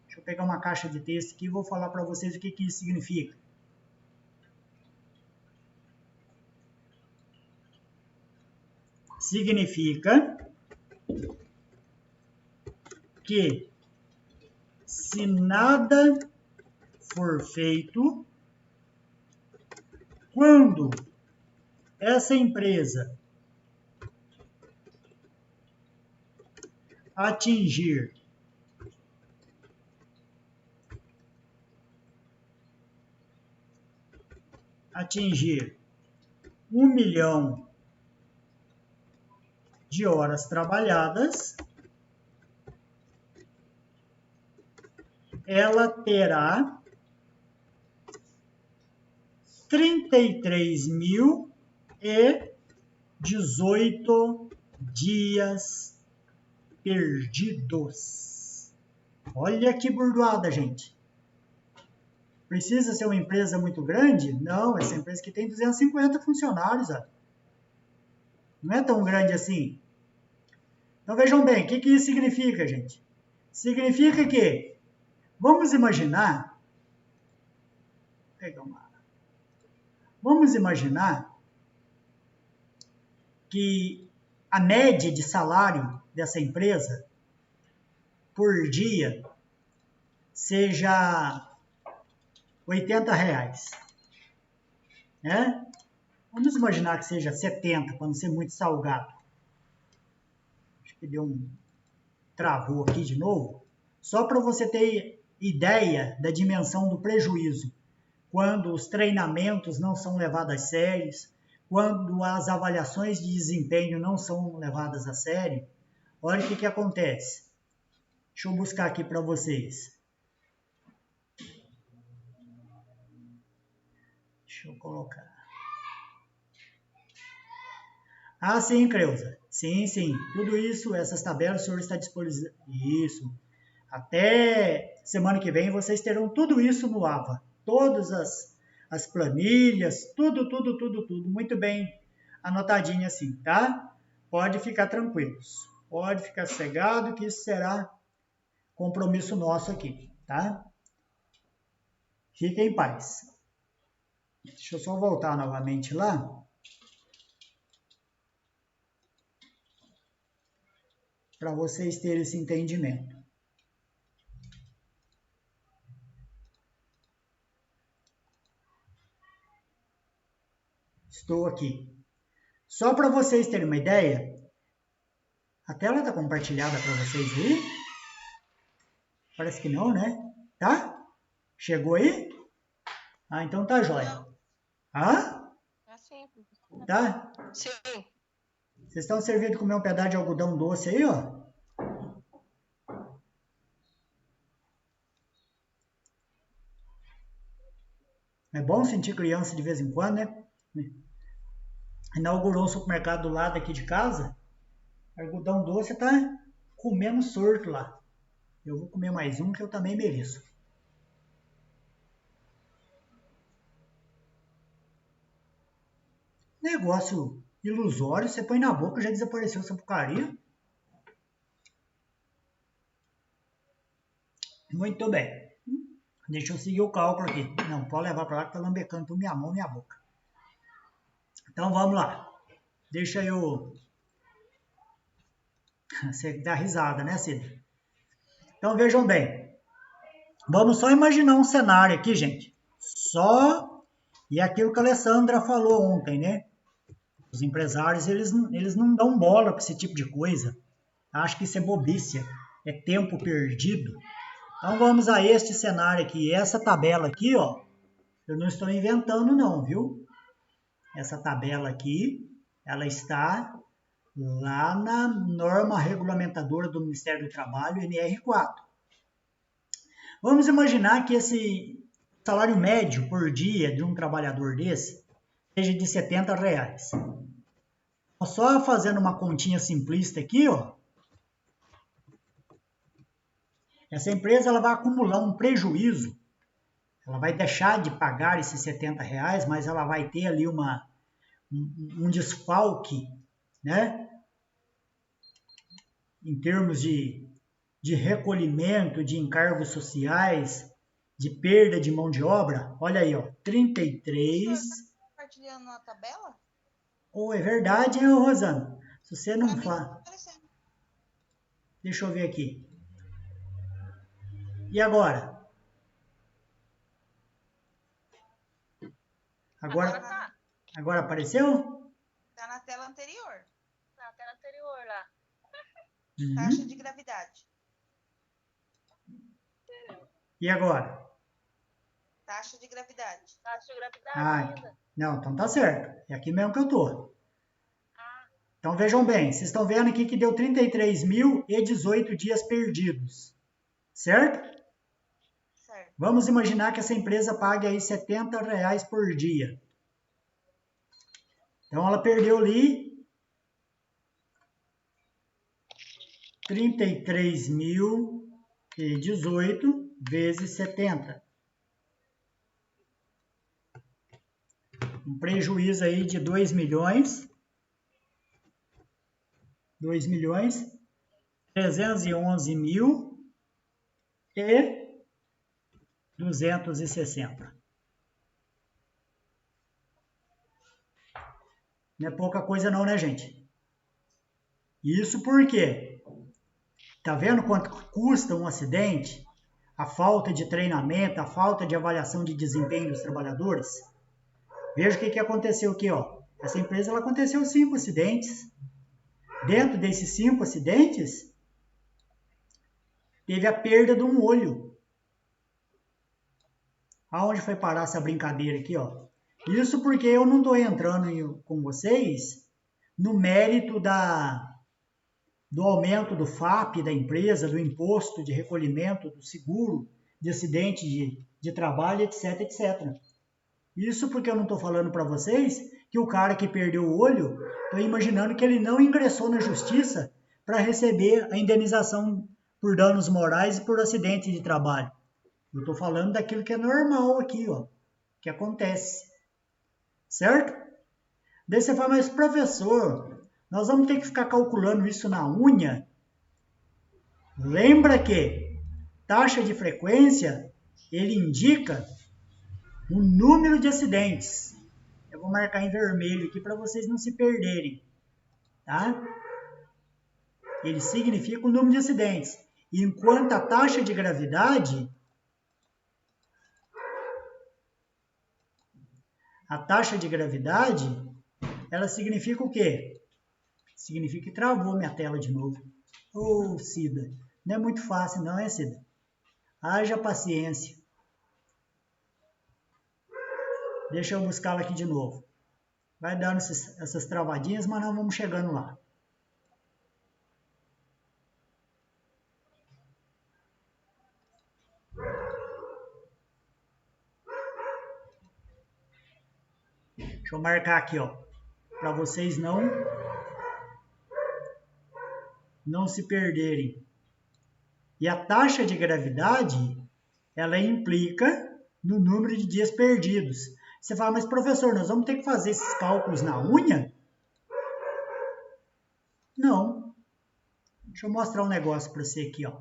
Speaker 1: Deixa eu pegar uma caixa de texto aqui e vou falar para vocês o que isso significa. Significa que se nada for feito quando essa empresa atingir R$ 1 milhão de horas trabalhadas, ela terá 33.018 dias perdidos. Olha que burdoada, gente. Precisa ser uma empresa muito grande? Não, essa empresa que tem 250 funcionários. Ó. Não é tão grande assim. Então vejam bem, o que isso significa, gente? Significa que, vamos imaginar que a média de salário dessa empresa por dia seja R$ 80, né? Vamos imaginar que seja 70, para não ser muito salgado. Acho que travou aqui de novo. Só para você ter ideia da dimensão do prejuízo. Quando os treinamentos não são levados a sério, quando as avaliações de desempenho não são levadas a sério, olha o que acontece. Deixa eu buscar aqui para vocês. Deixa eu colocar. Ah, sim, Creuza. Sim. Tudo isso, essas tabelas, o senhor está disponível. Isso. Até semana que vem vocês terão tudo isso no AVA. Todas as planilhas, tudo. Muito bem anotadinho assim, tá? Pode ficar tranquilos. Pode ficar sossegado que isso será compromisso nosso aqui, tá? Fiquem em paz. Deixa eu só voltar novamente lá. Para vocês terem esse entendimento. Estou aqui. Só para vocês terem uma ideia, a tela está compartilhada para vocês aí? Parece que não, né? Tá? Chegou aí? Ah, então tá jóia. Ah?
Speaker 2: Sim.
Speaker 1: Tá?
Speaker 2: Sim.
Speaker 1: Vocês estão servindo de comer um pedaço de algodão doce aí, ó? É bom sentir criança de vez em quando, né? Inaugurou um supermercado do lado aqui de casa. Algodão doce tá comendo sorto lá. Eu vou comer mais um que eu também mereço. Negócio ilusório, você põe na boca e já desapareceu essa porcaria. Muito bem. Deixa eu seguir o cálculo aqui. Não, pode levar para lá que tá lambecando por minha mão e minha boca. Então vamos lá. Deixa eu... Você dá risada, né, Cid? Então vejam bem. Vamos só imaginar um cenário aqui, gente. Só... E aquilo que a Alessandra falou ontem, né? Os empresários, eles não dão bola para esse tipo de coisa. Acho que isso é bobice. É tempo perdido. Então vamos a este cenário aqui. Essa tabela aqui, ó. Eu não estou inventando não, viu? Essa tabela aqui, ela está lá na norma regulamentadora do Ministério do Trabalho, NR4. Vamos imaginar que esse salário médio por dia de um trabalhador desse seja de R$ 70. Só fazendo uma continha simplista aqui, ó. Essa empresa ela vai acumular um prejuízo. Ela vai deixar de pagar esses R$ 70, mas ela vai ter ali um desfalque, né? Em termos de recolhimento de encargos sociais, de perda de mão de obra. Olha aí, ó, 33.
Speaker 2: Compartilhando na tabela?
Speaker 1: Oh, é verdade, hein, Rosana? Se você não fala. Deixa eu ver aqui. E agora? Agora,
Speaker 3: tá.
Speaker 1: agora apareceu?
Speaker 2: Tá na tela anterior.
Speaker 3: Tá na tela anterior lá.
Speaker 2: Taxa de gravidade.
Speaker 1: E agora?
Speaker 2: Taxa de gravidade.
Speaker 3: Taxa de gravidade
Speaker 1: Ah,
Speaker 3: ainda.
Speaker 1: não, então tá certo. É aqui mesmo que eu tô.
Speaker 3: Ah,
Speaker 1: Então vejam bem, vocês estão vendo aqui que deu 33.018 dias perdidos. Certo?
Speaker 2: Certo.
Speaker 1: Vamos imaginar que essa empresa pague aí R$70 por dia. Então ela perdeu ali 33.018 vezes 70. Um prejuízo aí de 2 milhões. 2.311.260. Não é pouca coisa não, né, gente? Isso porque, tá vendo quanto custa um acidente? A falta de treinamento, a falta de avaliação de desempenho dos trabalhadores? Veja o que aconteceu aqui, ó. Essa empresa, ela aconteceu 5 acidentes. Dentro desses 5 acidentes, teve a perda de um olho. Aonde foi parar essa brincadeira aqui, ó? Isso porque eu não estou entrando com vocês no mérito do aumento do FAP da empresa, do imposto de recolhimento, do seguro de acidente de trabalho, etc, etc. Isso porque eu não estou falando para vocês que o cara que perdeu o olho, estou imaginando que ele não ingressou na justiça para receber a indenização por danos morais e por acidente de trabalho. Eu estou falando daquilo que é normal aqui, ó, que acontece. Certo? Daí você fala, mas professor, nós vamos ter que ficar calculando isso na unha? Lembra que taxa de frequência, ele indica o número de acidentes. Eu vou marcar em vermelho aqui para vocês não se perderem. Tá? Ele significa o número de acidentes. Enquanto a taxa de gravidade, ela significa o quê? Significa que travou minha tela de novo. Ô, Cida, não é muito fácil não, é, Cida? Haja paciência. Deixa eu buscá-la aqui de novo. Vai dando essas travadinhas, mas nós vamos chegando lá. Deixa eu marcar aqui, ó, para vocês não se perderem. E a taxa de gravidade, ela implica no número de dias perdidos. Você fala, mas professor, nós vamos ter que fazer esses cálculos na unha? Não. Deixa eu mostrar um negócio para você aqui, ó.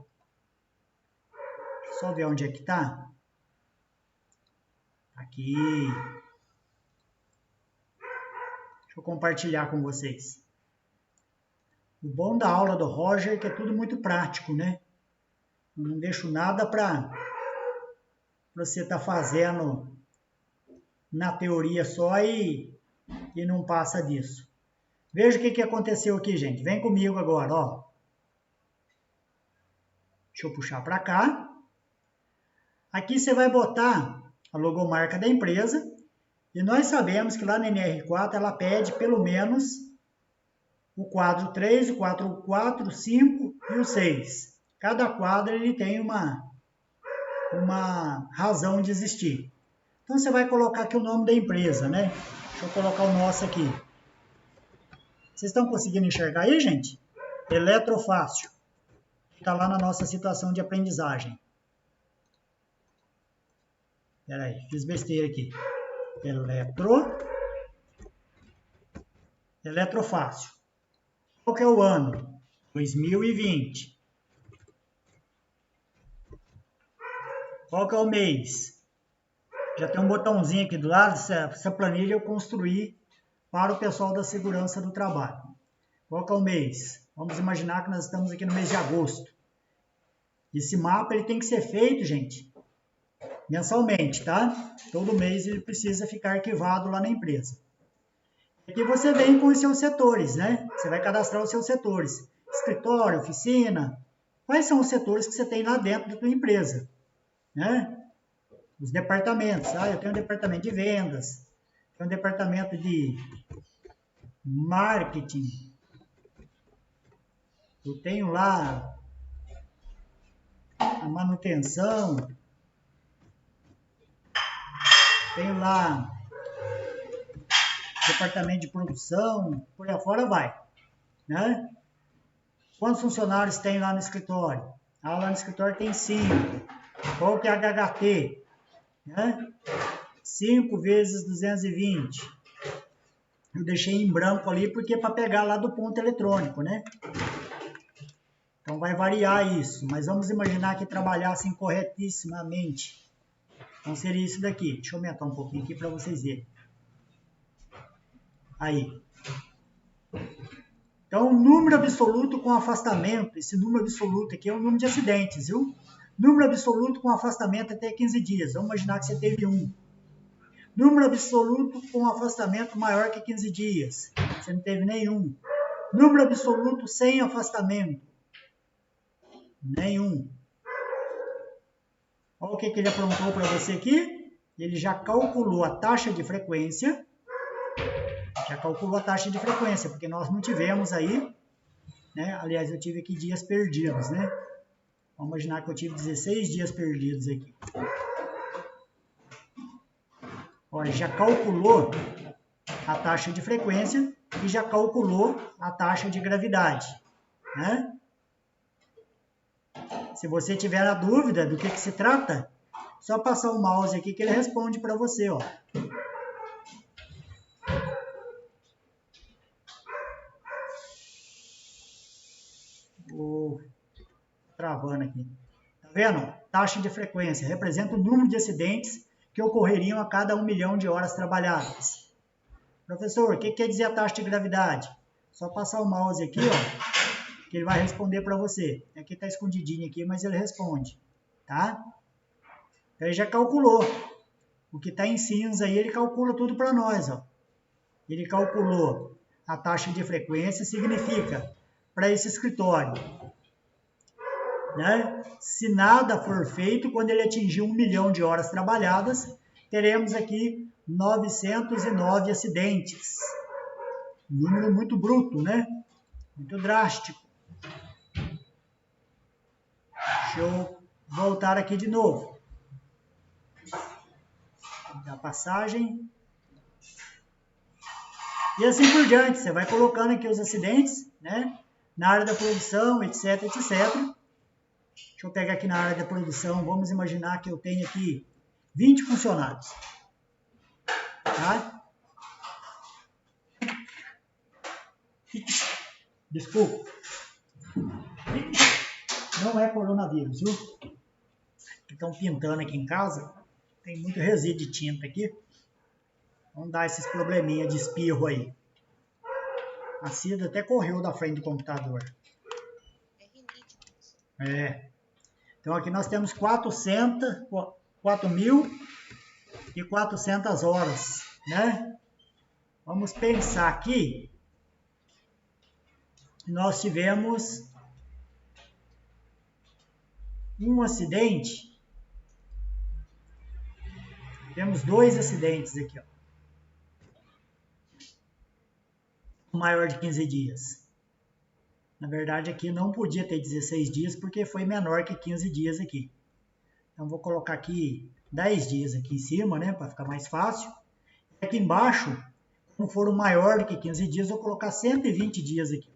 Speaker 1: Só ver onde é que tá. Aqui. Deixa eu compartilhar com vocês. O bom da aula do Roger é que é tudo muito prático, né? Eu não deixo nada para você estar fazendo na teoria só e não passa disso. Veja o que aconteceu aqui, gente. Vem comigo agora, ó. Deixa eu puxar para cá. Aqui você vai botar a logomarca da empresa. E nós sabemos que lá na NR4 ela pede pelo menos o quadro 3, o quadro 4, o 5 e o 6. Cada quadro ele tem uma razão de existir. Então você vai colocar aqui o nome da empresa, né? Deixa eu colocar o nosso aqui. Vocês estão conseguindo enxergar aí, gente? Eletrofácil. Está lá na nossa situação de aprendizagem. Espera aí, fiz besteira aqui. Eletrofácil. Qual que é o ano? 2020. Qual que é o mês? Já tem um botãozinho aqui do lado. Essa planilha eu construí para o pessoal da segurança do trabalho. Qual que é o mês? Vamos imaginar que nós estamos aqui no mês de agosto. Esse mapa ele tem que ser feito, gente, mensalmente, tá? Todo mês ele precisa ficar arquivado lá na empresa. Aqui você vem com os seus setores, né? Você vai cadastrar os seus setores. Escritório, oficina. Quais são os setores que você tem lá dentro da tua empresa, né? Os departamentos. Eu tenho um departamento de vendas, tenho um departamento de marketing, eu tenho lá a manutenção, tenho lá departamento de produção, por aí afora vai, né? Quantos funcionários tem lá no escritório? Lá no escritório tem 5. Qual que é a HHT? Né? 5 vezes 220. Eu deixei em branco ali porque é para pegar lá do ponto eletrônico, né? Então vai variar isso, mas vamos imaginar que trabalhassem corretissimamente. Então seria isso daqui. Deixa eu aumentar um pouquinho aqui para vocês verem. Aí. Então, número absoluto com afastamento. Esse número absoluto aqui é o número de acidentes, viu? Número absoluto com afastamento até 15 dias. Vamos imaginar que você teve 1. Número absoluto com afastamento maior que 15 dias. Você não teve nenhum. Número absoluto sem afastamento. Nenhum. Olha o que ele aprontou para você aqui. Ele já calculou a taxa de frequência. Porque nós não tivemos aí, né? Aliás, eu tive aqui dias perdidos, né? Vamos imaginar que eu tive 16 dias perdidos aqui. Olha, já calculou a taxa de frequência e já calculou a taxa de gravidade, né? Se você tiver a dúvida do que se trata, só passar o mouse aqui que ele responde para você, ó. Travando aqui. Tá vendo? Taxa de frequência representa o número de acidentes que ocorreriam a cada 1 milhão de horas trabalhadas. Professor, o que quer dizer a taxa de gravidade? Só passar o mouse aqui, ó, que ele vai responder para você. Aqui está escondidinho aqui, mas ele responde, tá? Então ele já calculou. O que está em cinza aí, ele calcula tudo para nós, ó. Ele calculou a taxa de frequência, significa para esse escritório, né? Se nada for feito, quando ele atingir 1 milhão de horas trabalhadas, teremos aqui 909 acidentes. Um número muito bruto, né? Muito drástico. Deixa eu voltar aqui de novo. Da passagem. E assim por diante. Você vai colocando aqui os acidentes, né? Na área da produção, etc, etc. Deixa eu pegar aqui na área da produção. Vamos imaginar que eu tenho aqui 20 funcionários. Tá? Desculpa. Não é coronavírus, viu? Estão pintando aqui em casa. Tem muito resíduo de tinta aqui. Vamos dar esses probleminha de espirro aí. A Cida até correu da frente do computador. É. Então aqui nós temos 4.400 horas, né? Vamos pensar aqui. Nós tivemos um acidente. Temos 2 acidentes aqui, ó. Maior de 15 dias. Na verdade, aqui não podia ter 16 dias, porque foi menor que 15 dias aqui. Então, vou colocar aqui 10 dias aqui em cima, né, para ficar mais fácil. Aqui embaixo, como for maior do que 15 dias, vou colocar 120 dias aqui.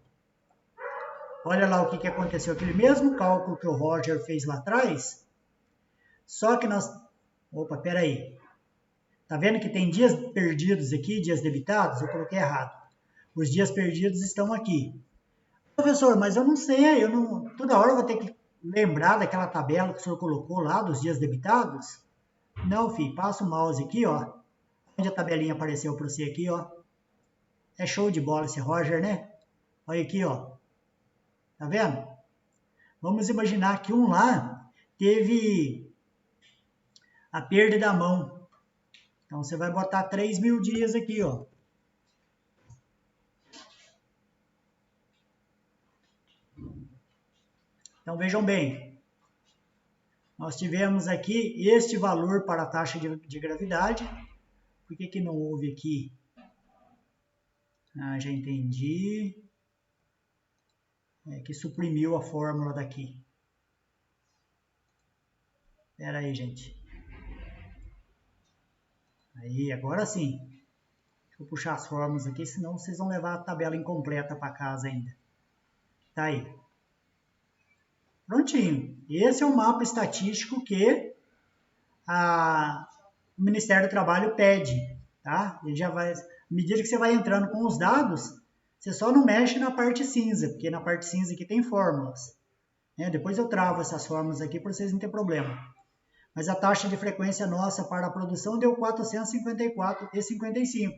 Speaker 1: Olha lá o que aconteceu. Aquele mesmo cálculo que o Roger fez lá atrás, só que nós... Opa, peraí. Tá vendo que tem dias perdidos aqui, dias debitados? Eu coloquei errado. Os dias perdidos estão aqui. Professor, mas eu não sei, toda hora eu vou ter que lembrar daquela tabela que o senhor colocou lá, dos dias debitados? Não, filho, passa o mouse aqui, ó. Onde a tabelinha apareceu para você aqui, ó. É show de bola esse Roger, né? Olha aqui, ó. Tá vendo? Vamos imaginar que um lá teve a perda da mão. Então, você vai botar 3.000 dias aqui, ó. Então, vejam bem. Nós tivemos aqui este valor para a taxa de gravidade. Por que não houve aqui? Ah, já entendi. É que suprimiu a fórmula daqui. Espera aí, gente. Aí, agora sim. Deixa eu puxar as fórmulas aqui, senão vocês vão levar a tabela incompleta para casa ainda. Tá aí. Prontinho. Esse é o mapa estatístico que o Ministério do Trabalho pede. Tá? Ele já vai, à medida que você vai entrando com os dados, você só não mexe na parte cinza, porque na parte cinza aqui tem fórmulas. Depois eu travo essas fórmulas aqui para vocês não terem problema. Mas a taxa de frequência nossa para a produção deu 454,55.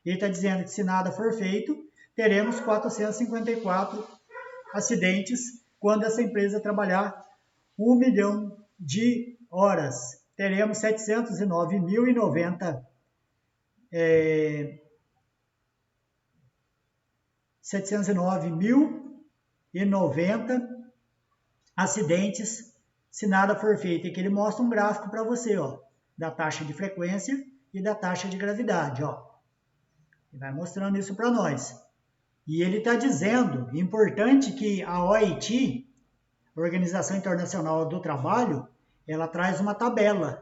Speaker 1: Ele está dizendo que se nada for feito, teremos 454 acidentes quando essa empresa trabalhar 1 milhão de horas. Teremos 709.090 acidentes se nada for feito. E que ele mostra um gráfico para você, ó, da taxa de frequência e da taxa de gravidade, ó. Ele vai mostrando isso para nós. E ele está dizendo, importante que a OIT, Organização Internacional do Trabalho, ela traz uma tabela,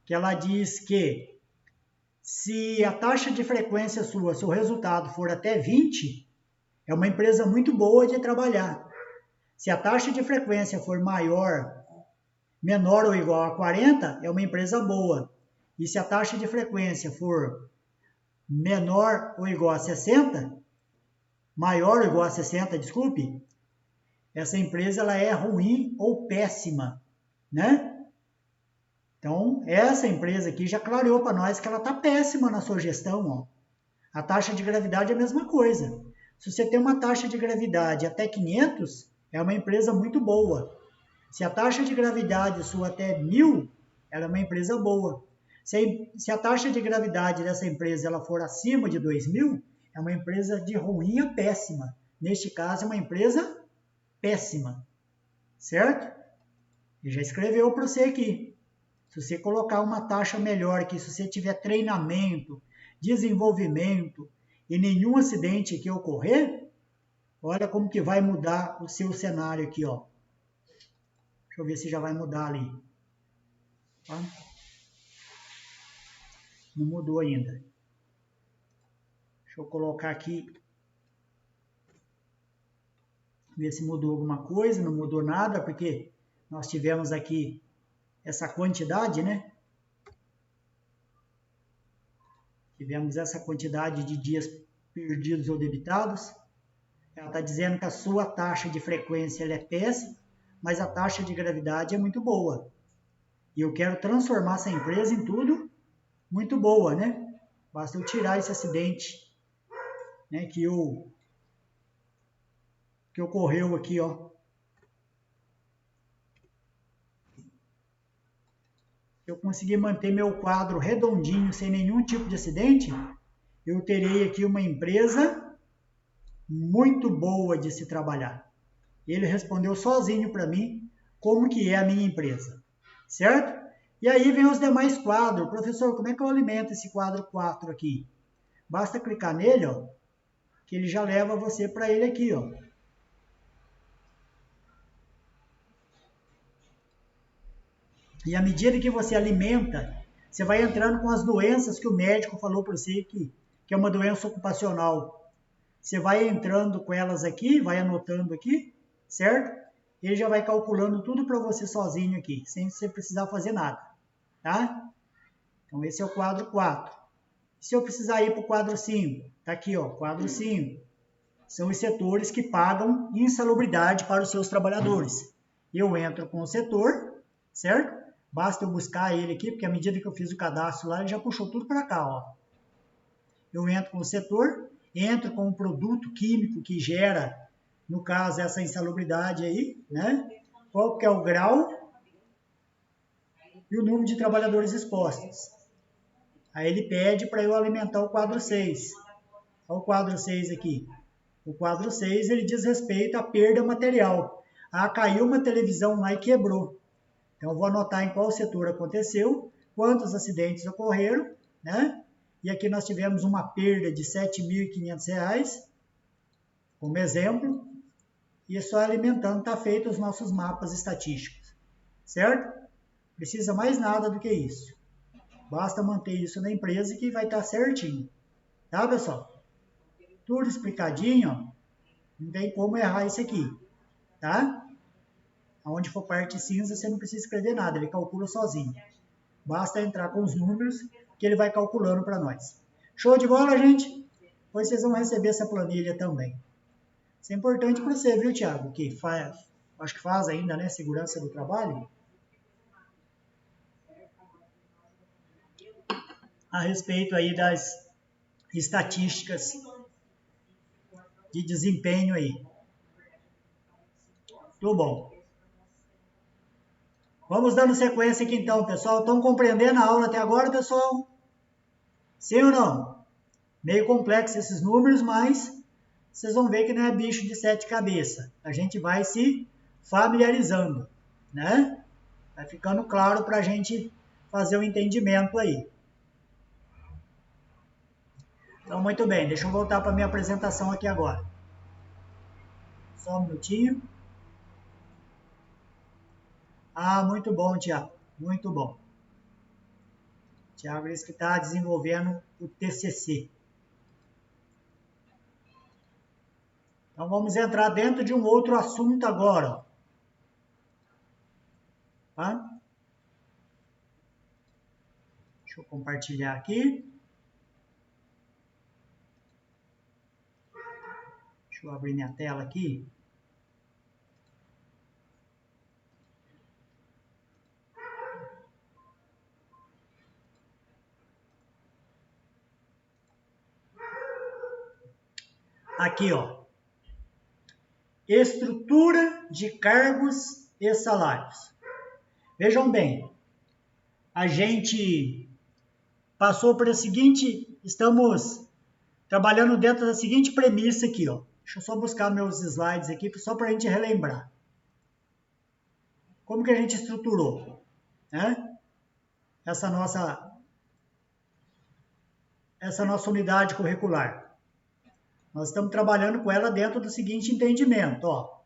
Speaker 1: que ela diz que se a taxa de frequência sua, seu resultado for até 20, é uma empresa muito boa de trabalhar. Se a taxa de frequência for menor ou igual a 40, é uma empresa boa. E se a taxa de frequência for menor ou igual a 60, maior ou igual a 60, desculpe, essa empresa ela é ruim ou péssima, né? Então, essa empresa aqui já clareou para nós que ela está péssima na sua gestão, ó. A taxa de gravidade é a mesma coisa. Se você tem uma taxa de gravidade até 500, é uma empresa muito boa. Se a taxa de gravidade sua até 1.000, ela é uma empresa boa. Se a taxa de gravidade dessa empresa ela for acima de 2.000, é uma empresa de ruim a péssima. Neste caso, é uma empresa péssima. Certo? Ele já escreveu para você aqui. Se você colocar uma taxa melhor aqui, se você tiver treinamento, desenvolvimento e nenhum acidente aqui ocorrer, olha como que vai mudar o seu cenário aqui, ó. Deixa eu ver se já vai mudar ali. Tá? Não mudou ainda. Deixa eu colocar aqui. Ver se mudou alguma coisa. Não mudou nada, porque nós tivemos aqui essa quantidade, né? Tivemos essa quantidade de dias perdidos ou debitados. Ela está dizendo que a sua taxa de frequência ela é péssima, mas a taxa de gravidade é muito boa. E eu quero transformar essa empresa em tudo muito boa, né? Basta eu tirar esse acidente, né, que ocorreu aqui, ó. Eu conseguir manter meu quadro redondinho, sem nenhum tipo de acidente, eu terei aqui uma empresa muito boa de se trabalhar. Ele respondeu sozinho para mim como que é a minha empresa, certo? E aí vem os demais quadros. Professor, como é que eu alimento esse quadro 4 aqui? Basta clicar nele, ó, que ele já leva você para ele aqui, ó. E à medida que você alimenta, você vai entrando com as doenças que o médico falou para você que é uma doença ocupacional. Você vai entrando com elas aqui, vai anotando aqui, certo? Ele já vai calculando tudo para você sozinho aqui, sem você precisar fazer nada, tá? Então esse é o quadro 4. Se eu precisar ir para o quadro 5, tá aqui, ó, quadro 5. São os setores que pagam insalubridade para os seus trabalhadores. Eu entro com o setor, certo? Basta eu buscar ele aqui, porque à medida que eu fiz o cadastro lá, ele já puxou tudo para cá, ó. Eu entro com o setor, entro com o produto químico que gera, no caso, essa insalubridade aí, né? Qual que é o grau? e o número de trabalhadores expostos. Aí ele pede para eu alimentar o quadro 6. Olha o quadro 6 aqui. O quadro 6 ele diz respeito à perda material. Caiu uma televisão lá e quebrou. Então eu vou anotar em qual setor aconteceu, quantos acidentes ocorreram, né? E aqui nós tivemos uma perda de R$ 7.500, como exemplo. E só alimentando está feito os nossos mapas estatísticos, certo? Precisa mais nada do que isso. Basta manter isso na empresa que vai estar certinho. Tá, pessoal? Tudo explicadinho, ó. Não tem como errar isso aqui, tá? Onde for parte cinza, você não precisa escrever nada, ele calcula sozinho. Basta entrar com os números que ele vai calculando para nós. Show de bola, gente? Depois vocês vão receber essa planilha também. Isso é importante para você, viu, Thiago? Que acho que faz ainda, né? Segurança do trabalho. A respeito aí das estatísticas de desempenho aí. Tudo bom. Vamos dando sequência aqui então, pessoal. Estão compreendendo a aula até agora, pessoal? Sim ou não? Meio complexo esses números, mas vocês vão ver que não é bicho de 7 cabeças. A gente vai se familiarizando, né? Vai ficando claro para a gente fazer o entendimento aí. Então, muito bem. Deixa eu voltar para a minha apresentação aqui agora. Só um minutinho. Muito bom, Tiago. Muito bom. Tiago disse que está desenvolvendo o TCC. Então, vamos entrar dentro de um outro assunto agora. Tá? Deixa eu compartilhar aqui. Deixa eu abrir minha tela aqui. Aqui, ó. Estrutura de cargos e salários. Vejam bem, a gente passou por a seguinte, estamos trabalhando dentro da seguinte premissa aqui, ó. Deixa eu só buscar meus slides aqui, só para a gente relembrar. Como que a gente estruturou, né? Essa nossa unidade curricular. Nós estamos trabalhando com ela dentro do seguinte entendimento, ó.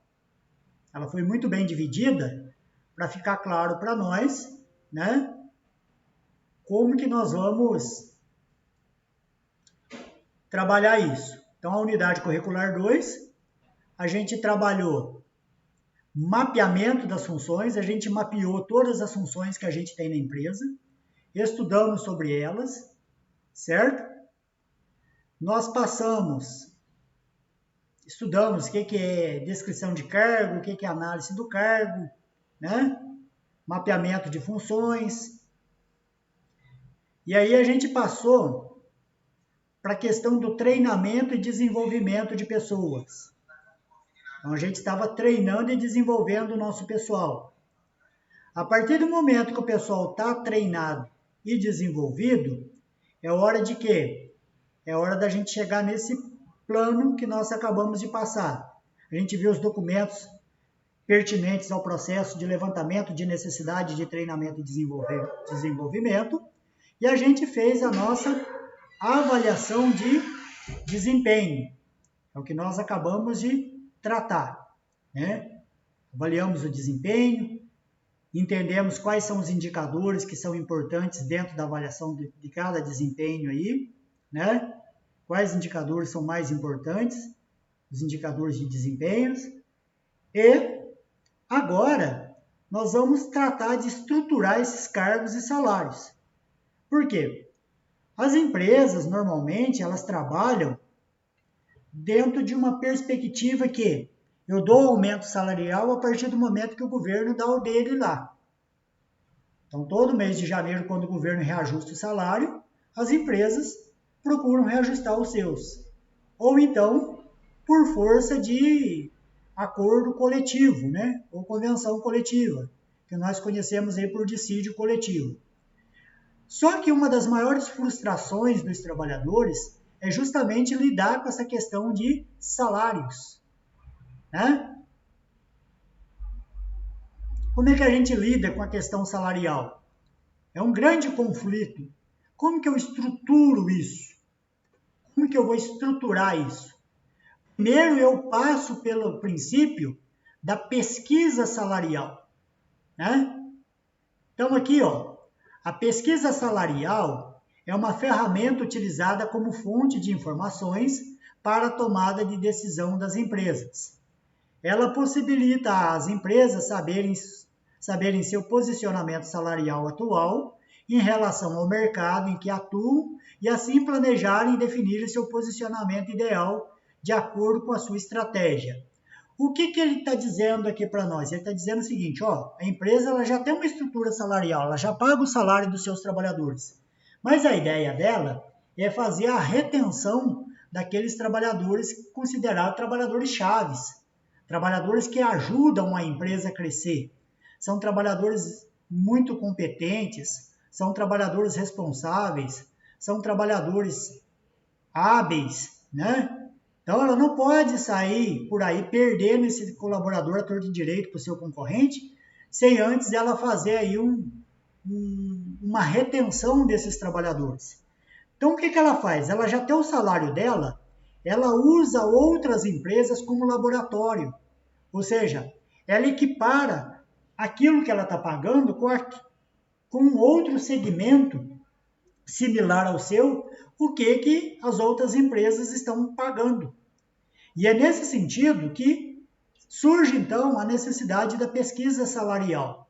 Speaker 1: Ela foi muito bem dividida para ficar claro para nós, né? Como que nós vamos trabalhar isso. Então, a unidade curricular 2, a gente trabalhou mapeamento das funções, a gente mapeou todas as funções que a gente tem na empresa, estudamos sobre elas, certo? Nós estudamos o que é descrição de cargo, o que é análise do cargo, né? Mapeamento de funções. E aí a gente passou para a questão do treinamento e desenvolvimento de pessoas. Então a gente estava treinando e desenvolvendo o nosso pessoal. A partir do momento que o pessoal está treinado e desenvolvido, é hora de quê? É hora da gente chegar nesse plano que nós acabamos de passar. A gente viu os documentos pertinentes ao processo de levantamento de necessidade de treinamento e desenvolvimento, e a gente fez a nossa avaliação de desempenho. É o que nós acabamos de tratar, né? Avaliamos o desempenho, entendemos quais são os indicadores que são importantes dentro da avaliação de cada desempenho aí, né? Quais indicadores são mais importantes, os indicadores de desempenhos. E agora nós vamos tratar de estruturar esses cargos e salários. Por quê? As empresas, normalmente, elas trabalham dentro de uma perspectiva que eu dou aumento salarial a partir do momento que o governo dá o dele lá. Então, todo mês de janeiro, quando o governo reajusta o salário, as empresas procuram reajustar os seus. Ou então, por força de acordo coletivo, né? Ou convenção coletiva. que nós conhecemos aí por dissídio coletivo. Só que uma das maiores frustrações dos trabalhadores é justamente lidar com essa questão de salários, né? Como é que a gente lida com a questão salarial? É um grande conflito. Como que eu estruturo isso? Como que eu vou estruturar isso? Primeiro, eu passo pelo princípio da pesquisa salarial, né? Então, aqui, ó, a pesquisa salarial é uma ferramenta utilizada como fonte de informações para a tomada de decisão das empresas. Ela possibilita às empresas saberem seu posicionamento salarial atual em relação ao mercado em que atuam e assim planejarem e definirem seu posicionamento ideal de acordo com a sua estratégia. O que ele está dizendo aqui para nós? Ele está dizendo o seguinte, ó, a empresa ela já tem uma estrutura salarial, ela já paga o salário dos seus trabalhadores, mas a ideia dela é fazer a retenção daqueles trabalhadores considerados trabalhadores chaves, trabalhadores que ajudam a empresa a crescer. São trabalhadores muito competentes, são trabalhadores responsáveis, são trabalhadores hábeis, né? Então, ela não pode sair por aí perdendo esse colaborador a torto e direito para o seu concorrente, sem antes ela fazer aí uma retenção desses trabalhadores. Então, o que ela faz? Ela já tem o salário dela, ela usa outras empresas como laboratório. Ou seja, ela equipara aquilo que ela está pagando com outro segmento similar ao seu, o que as outras empresas estão pagando. E é nesse sentido que surge, então, a necessidade da pesquisa salarial.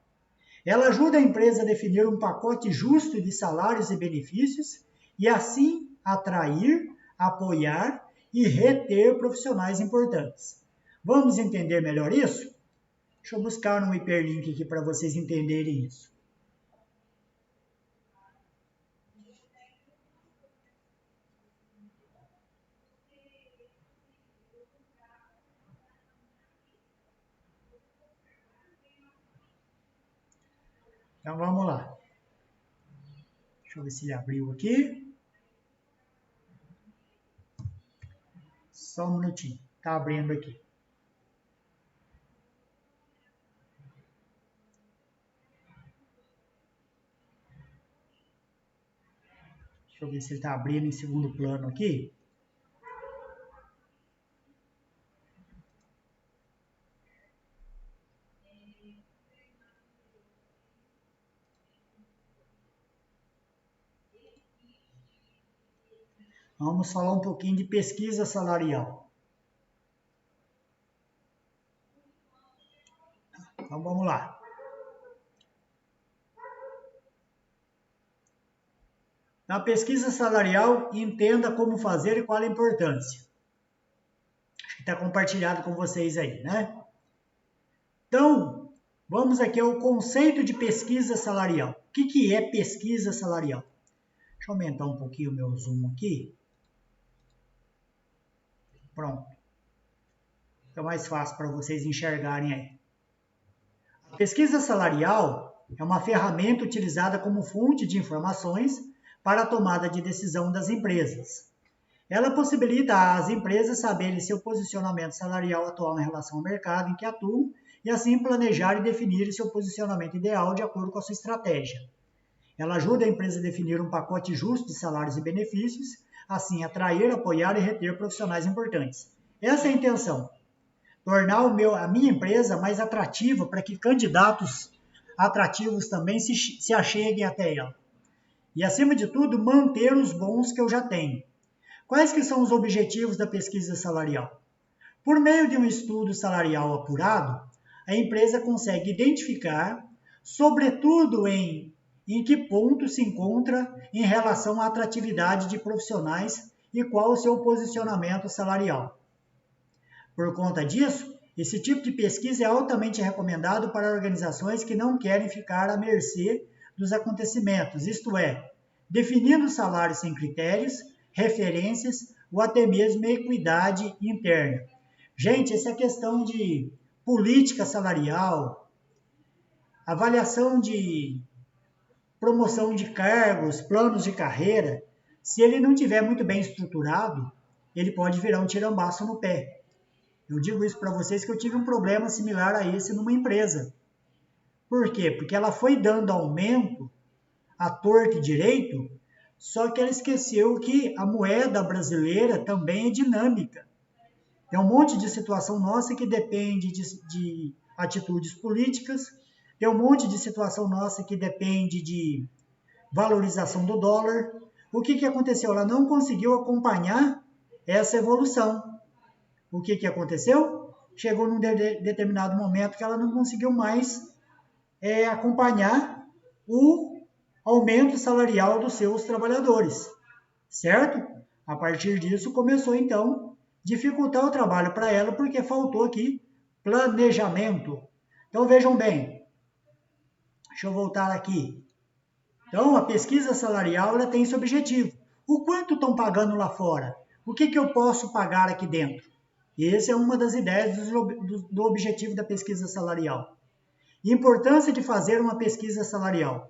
Speaker 1: Ela ajuda a empresa a definir um pacote justo de salários e benefícios e, assim, atrair, apoiar e reter profissionais importantes. Vamos entender melhor isso? Deixa eu buscar um hiperlink aqui para vocês entenderem isso. Então vamos lá. Deixa eu ver se ele abriu aqui. Só um minutinho. Está abrindo aqui. Deixa eu ver se ele está abrindo em segundo plano aqui. Vamos falar um pouquinho de pesquisa salarial. Então vamos lá. Na pesquisa salarial, entenda como fazer e qual a importância. Acho que está compartilhado com vocês aí, né? Então, vamos aqui ao conceito de pesquisa salarial. O que é pesquisa salarial? Deixa eu aumentar um pouquinho o meu zoom aqui. Pronto. Fica mais fácil para vocês enxergarem aí. A pesquisa salarial é uma ferramenta utilizada como fonte de informações para a tomada de decisão das empresas. Ela possibilita às empresas saberem seu posicionamento salarial atual em relação ao mercado em que atuam e assim planejar e definir seu posicionamento ideal de acordo com a sua estratégia. Ela ajuda a empresa a definir um pacote justo de salários e benefícios, assim atrair, apoiar e reter profissionais importantes. Essa é a intenção. Tornar a minha empresa mais atrativa para que candidatos atrativos também se acheguem até ela. E, acima de tudo, manter os bons que eu já tenho. Quais que são os objetivos da pesquisa salarial? Por meio de um estudo salarial apurado, a empresa consegue identificar, sobretudo em que ponto se encontra em relação à atratividade de profissionais e qual o seu posicionamento salarial. Por conta disso, esse tipo de pesquisa é altamente recomendado para organizações que não querem ficar à mercê dos acontecimentos, isto é, definindo salários sem critérios, referências ou até mesmo equidade interna. Gente, essa questão de política salarial, avaliação de promoção de cargos, planos de carreira, se ele não tiver muito bem estruturado, ele pode virar um tirambaço no pé. Eu digo isso para vocês que eu tive um problema similar a esse numa empresa. Por quê? Porque ela foi dando aumento à torto e direito, só que ela esqueceu que a moeda brasileira também é dinâmica. Tem um monte de situação nossa que depende de atitudes políticas, tem um monte de situação nossa que depende de valorização do dólar. O que aconteceu? Ela não conseguiu acompanhar essa evolução. O que aconteceu? Chegou num determinado momento que ela não conseguiu mais acompanhar o aumento salarial dos seus trabalhadores, certo? A partir disso começou então a dificultar o trabalho para ela porque faltou aqui planejamento. Então vejam bem, deixa eu voltar aqui. Então a pesquisa salarial ela tem esse objetivo. O quanto estão pagando lá fora? O que eu posso pagar aqui dentro? Essa é uma das ideias do objetivo da pesquisa salarial. Importância de fazer uma pesquisa salarial.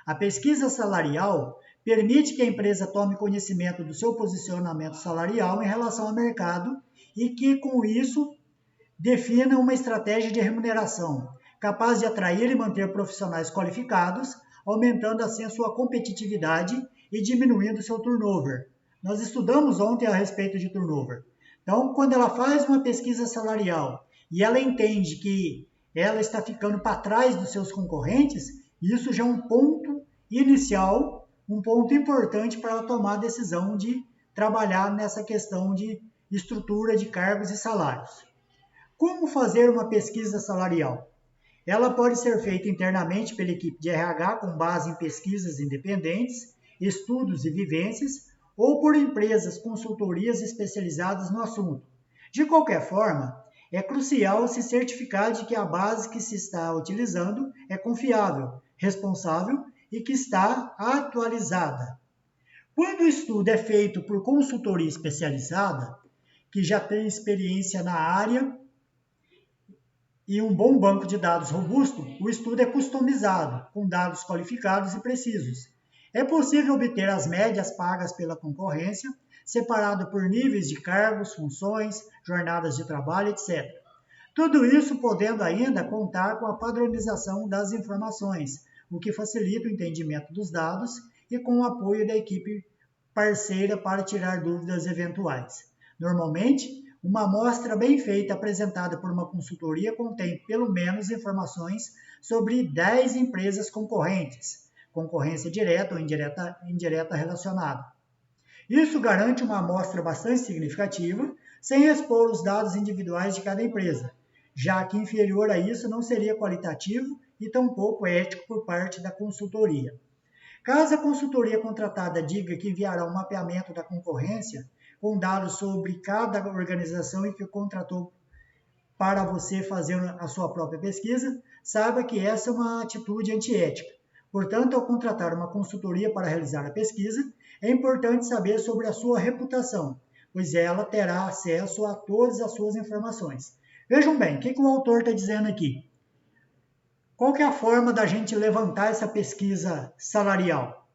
Speaker 1: A pesquisa salarial permite que a empresa tome conhecimento do seu posicionamento salarial em relação ao mercado e que, com isso, defina uma estratégia de remuneração capaz de atrair e manter profissionais qualificados, aumentando assim a sua competitividade e diminuindo seu turnover. Nós estudamos ontem a respeito de turnover. Então, quando ela faz uma pesquisa salarial e ela entende que ela está ficando para trás dos seus concorrentes, isso já é um ponto inicial, um ponto importante para ela tomar a decisão de trabalhar nessa questão de estrutura de cargos e salários. Como fazer uma pesquisa salarial? Ela pode ser feita internamente pela equipe de RH com base em pesquisas independentes, estudos e vivências, ou por empresas, consultorias especializadas no assunto. De qualquer forma, é crucial se certificar de que a base que se está utilizando é confiável, responsável e que está atualizada. Quando o estudo é feito por consultoria especializada, que já tem experiência na área e um bom banco de dados robusto, o estudo é customizado, com dados qualificados e precisos. É possível obter as médias pagas pela concorrência, separado por níveis de cargos, funções, jornadas de trabalho, etc. Tudo isso podendo ainda contar com a padronização das informações, o que facilita o entendimento dos dados e com o apoio da equipe parceira para tirar dúvidas eventuais. Normalmente, uma amostra bem feita apresentada por uma consultoria contém pelo menos informações sobre 10 empresas concorrentes, concorrência direta ou indireta relacionada. Isso garante uma amostra bastante significativa, sem expor os dados individuais de cada empresa, já que inferior a isso não seria qualitativo e tampouco ético por parte da consultoria. Caso a consultoria contratada diga que enviará um mapeamento da concorrência com dados sobre cada organização e que contratou para você fazer a sua própria pesquisa, saiba que essa é uma atitude antiética. Portanto, ao contratar uma consultoria para realizar a pesquisa, é importante saber sobre a sua reputação, pois ela terá acesso a todas as suas informações. Vejam bem, o que o autor está dizendo aqui? Qual que é a forma da gente levantar essa pesquisa salarial?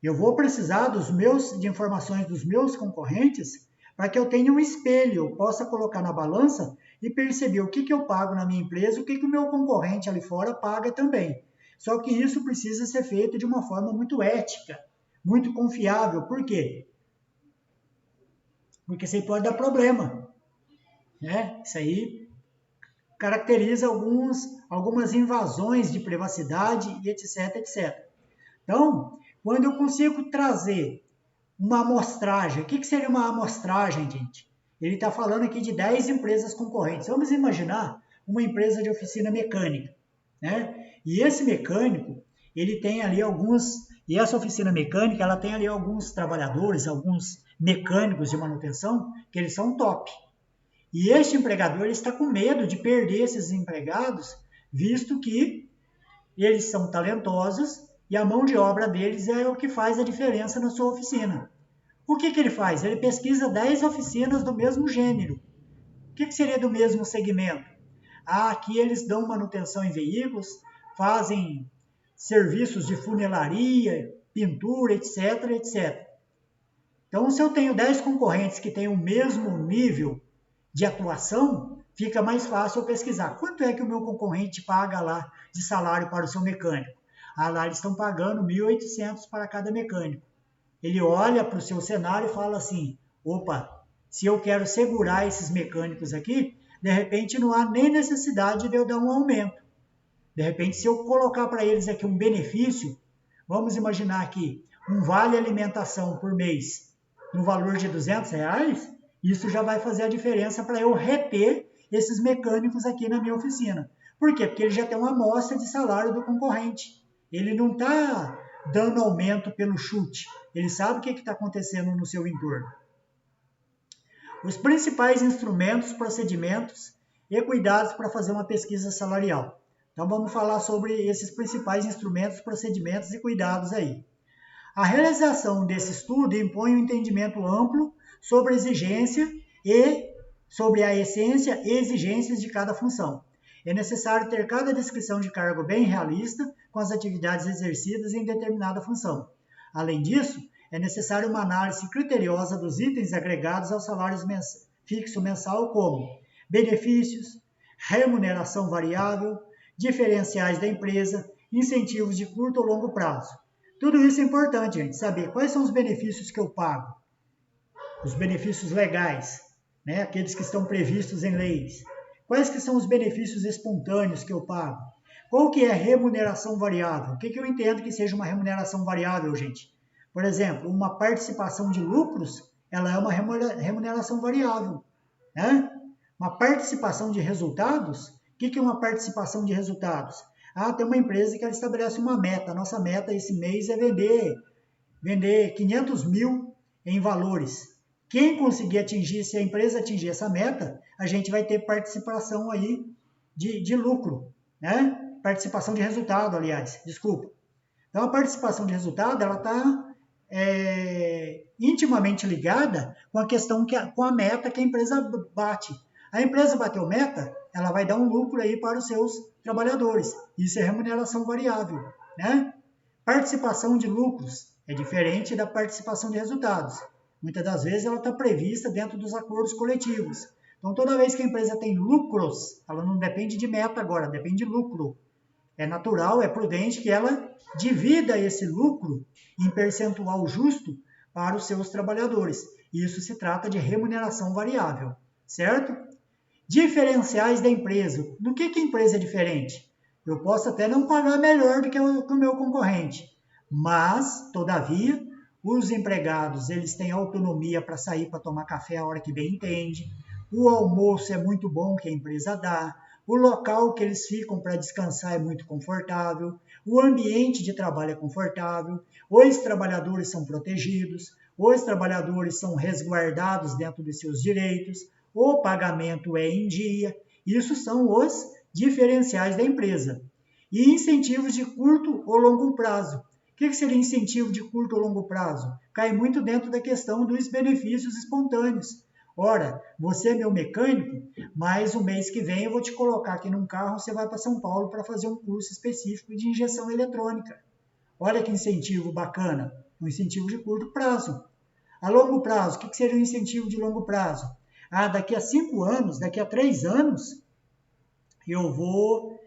Speaker 1: Eu vou precisar de informações dos meus concorrentes para que eu tenha um espelho, eu possa colocar na balança e perceber o que eu pago na minha empresa, o que o meu concorrente ali fora paga também. Só que isso precisa ser feito de uma forma muito ética, muito confiável. Por quê? Porque isso aí pode dar problema, né? Isso aí caracteriza algumas invasões de privacidade e etc, etc. Então, quando eu consigo trazer uma amostragem, o que seria uma amostragem, gente? Ele está falando aqui de 10 empresas concorrentes. Vamos imaginar uma empresa de oficina mecânica, né? E esse mecânico, ele tem ali e essa oficina mecânica, ela tem ali alguns trabalhadores, alguns mecânicos de manutenção, que eles são top. E este empregador, ele está com medo de perder esses empregados, visto que eles são talentosos e a mão de obra deles é o que faz a diferença na sua oficina. O que ele faz? Ele pesquisa 10 oficinas do mesmo gênero. O que seria do mesmo segmento? Aqui eles dão manutenção em veículos, fazem serviços de funilaria, pintura, etc, etc. Então, se eu tenho 10 concorrentes que têm o mesmo nível de atuação, fica mais fácil eu pesquisar. Quanto é que o meu concorrente paga lá de salário para o seu mecânico? Lá eles estão pagando 1.800 para cada mecânico. Ele olha para o seu cenário e fala assim, opa, se eu quero segurar esses mecânicos aqui, de repente não há nem necessidade de eu dar um aumento. De repente, se eu colocar para eles aqui um benefício, vamos imaginar aqui, um vale alimentação por mês no valor de R$200, isso já vai fazer a diferença para eu reter esses mecânicos aqui na minha oficina. Por quê? Porque ele já tem uma amostra de salário do concorrente. Ele não está dando aumento pelo chute. Ele sabe o que está acontecendo no seu entorno. Os principais instrumentos, procedimentos e cuidados para fazer uma pesquisa salarial. Então vamos falar sobre esses principais instrumentos, procedimentos e cuidados aí. A realização desse estudo impõe um entendimento amplo sobre a exigência e sobre a essência e exigências de cada função. É necessário ter cada descrição de cargo bem realista com as atividades exercidas em determinada função. Além disso, é necessário uma análise criteriosa dos itens agregados ao salário fixo mensal, como benefícios, remuneração variável, diferenciais da empresa, incentivos de curto ou longo prazo. Tudo isso é importante, gente, saber quais são os benefícios que eu pago. Os benefícios legais, né, aqueles que estão previstos em leis. Quais que são os benefícios espontâneos que eu pago? Qual que é a remuneração variável? O que eu entendo que seja uma remuneração variável, gente? Por exemplo, uma participação de lucros, ela é uma remuneração variável, né? Uma participação de resultados, o que é uma participação de resultados? Tem uma empresa que ela estabelece uma meta. A nossa meta esse mês é vender 500 mil em valores. Quem conseguir atingir, se a empresa atingir essa meta, a gente vai ter participação aí de lucro, né? Participação de resultado, aliás, desculpa. Então, a participação de resultado, ela está intimamente ligada com a questão, com a meta que a empresa bate. A empresa bateu meta, ela vai dar um lucro aí para os seus trabalhadores. Isso é remuneração variável, né? Participação de lucros é diferente da participação de resultados. Muitas das vezes ela está prevista dentro dos acordos coletivos. Então, toda vez que a empresa tem lucros, ela não depende de meta agora, depende de lucro. É natural, é prudente que ela divida esse lucro em percentual justo para os seus trabalhadores. Isso se trata de remuneração variável, certo? Diferenciais da empresa. Do que a empresa é diferente? Eu posso até não pagar melhor do que o meu concorrente, mas, todavia, os empregados eles têm autonomia para sair para tomar café a hora que bem entende, o almoço é muito bom que a empresa dá, o local que eles ficam para descansar é muito confortável, o ambiente de trabalho é confortável, os trabalhadores são protegidos, os trabalhadores são resguardados dentro de seus direitos, o pagamento é em dia. Isso são os diferenciais da empresa. E incentivos de curto ou longo prazo. O que seria incentivo de curto ou longo prazo? Cai muito dentro da questão dos benefícios espontâneos. Ora, você é meu mecânico, mas o mês que vem eu vou te colocar aqui num carro, você vai para São Paulo para fazer um curso específico de injeção eletrônica. Olha que incentivo bacana, um incentivo de curto prazo. A longo prazo, o que seria um incentivo de longo prazo? Daqui a 5 anos, daqui a 3 anos, eu vou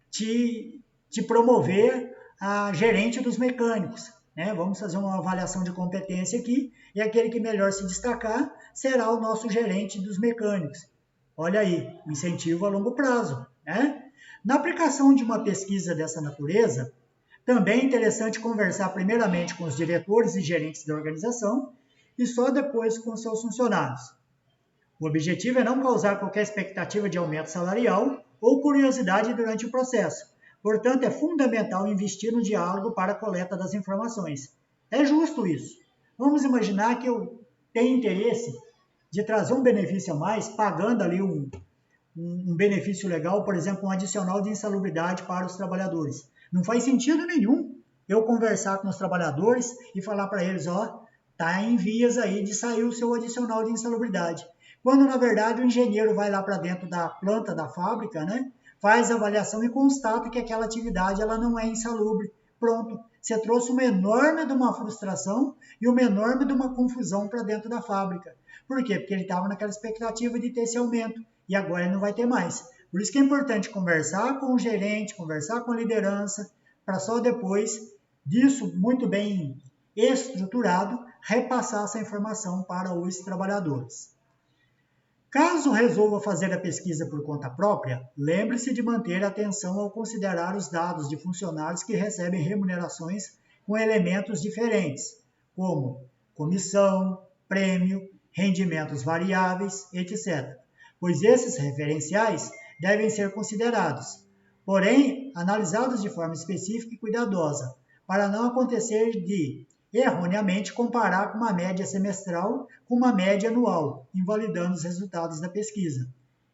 Speaker 1: te promover a gerente dos mecânicos. Né? Vamos fazer uma avaliação de competência aqui, e aquele que melhor se destacar será o nosso gerente dos mecânicos. Olha aí, um incentivo a longo prazo. Né? Na aplicação de uma pesquisa dessa natureza, também é interessante conversar primeiramente com os diretores e gerentes da organização, e só depois com seus funcionários. O objetivo é não causar qualquer expectativa de aumento salarial ou curiosidade durante o processo. Portanto, é fundamental investir no diálogo para a coleta das informações. É justo isso. Vamos imaginar que eu tenho interesse de trazer um benefício a mais, pagando ali um benefício legal, por exemplo, um adicional de insalubridade para os trabalhadores. Não faz sentido nenhum eu conversar com os trabalhadores e falar para eles, está em vias aí de sair o seu adicional de insalubridade. Quando, na verdade, o engenheiro vai lá para dentro da planta da fábrica, né, faz a avaliação e constata que aquela atividade ela não é insalubre. Pronto, você trouxe uma enorme de uma frustração e uma enorme de uma confusão para dentro da fábrica. Por quê? Porque ele estava naquela expectativa de ter esse aumento e agora ele não vai ter mais. Por isso que é importante conversar com o gerente, conversar com a liderança, para só depois disso, muito bem estruturado, repassar essa informação para os trabalhadores. Caso resolva fazer a pesquisa por conta própria, lembre-se de manter atenção ao considerar os dados de funcionários que recebem remunerações com elementos diferentes, como comissão, prêmio, rendimentos variáveis, etc., pois esses referenciais devem ser considerados, porém analisados de forma específica e cuidadosa, para não acontecer de erroneamente comparar com uma média semestral com uma média anual, invalidando os resultados da pesquisa.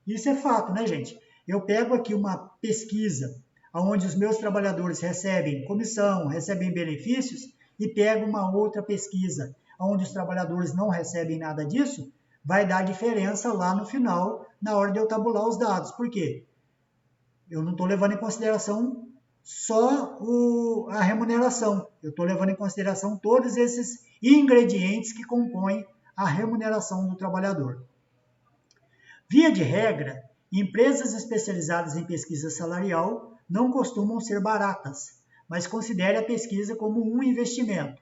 Speaker 1: Isso é fato, né, gente? Eu pego aqui uma pesquisa onde os meus trabalhadores recebem comissão, recebem benefícios, e pego uma outra pesquisa onde os trabalhadores não recebem nada disso, vai dar diferença lá no final, na hora de eu tabular os dados. Por quê? Eu não estou levando em consideração só a remuneração. Eu estou levando em consideração todos esses ingredientes que compõem a remuneração do trabalhador. Via de regra, empresas especializadas em pesquisa salarial não costumam ser baratas, mas considere a pesquisa como um investimento.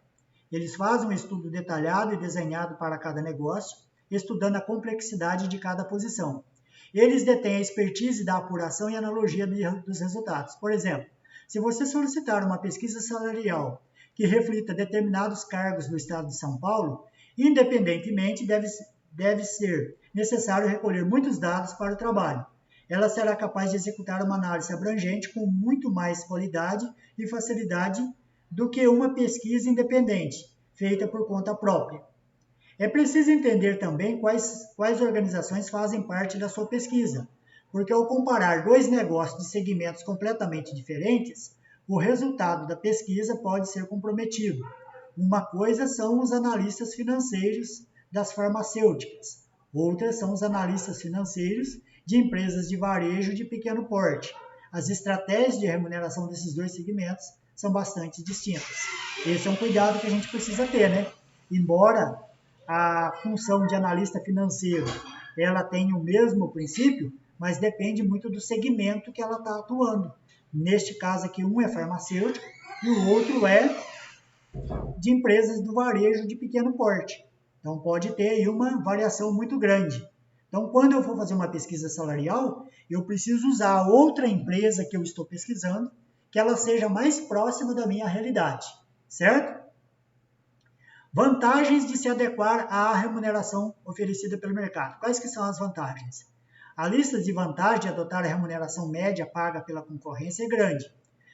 Speaker 1: Eles fazem um estudo detalhado e desenhado para cada negócio, estudando a complexidade de cada posição. Eles detêm a expertise da apuração e analogia dos resultados. Por exemplo, se você solicitar uma pesquisa salarial que reflita determinados cargos do Estado de São Paulo, independentemente deve ser necessário recolher muitos dados para o trabalho. Ela será capaz de executar uma análise abrangente com muito mais qualidade e facilidade do que uma pesquisa independente, feita por conta própria. É preciso entender também quais organizações fazem parte da sua pesquisa, porque ao comparar dois negócios de segmentos completamente diferentes, o resultado da pesquisa pode ser comprometido. Uma coisa são os analistas financeiros das farmacêuticas, outra são os analistas financeiros de empresas de varejo de pequeno porte. As estratégias de remuneração desses dois segmentos são bastante distintas. Esse é um cuidado que a gente precisa ter, né? Embora a função de analista financeiro ela tenha o mesmo princípio, mas depende muito do segmento que ela está atuando. Neste caso aqui, um é farmacêutico e o outro é de empresas do varejo de pequeno porte. Então, pode ter aí uma variação muito grande. Então, quando eu for fazer uma pesquisa salarial, eu preciso usar a outra empresa que eu estou pesquisando, que ela seja mais próxima da minha realidade, certo? Vantagens de se adequar à remuneração oferecida pelo mercado. Quais que são as vantagens? A lista de vantagens de adotar a remuneração média paga pela concorrência é grande.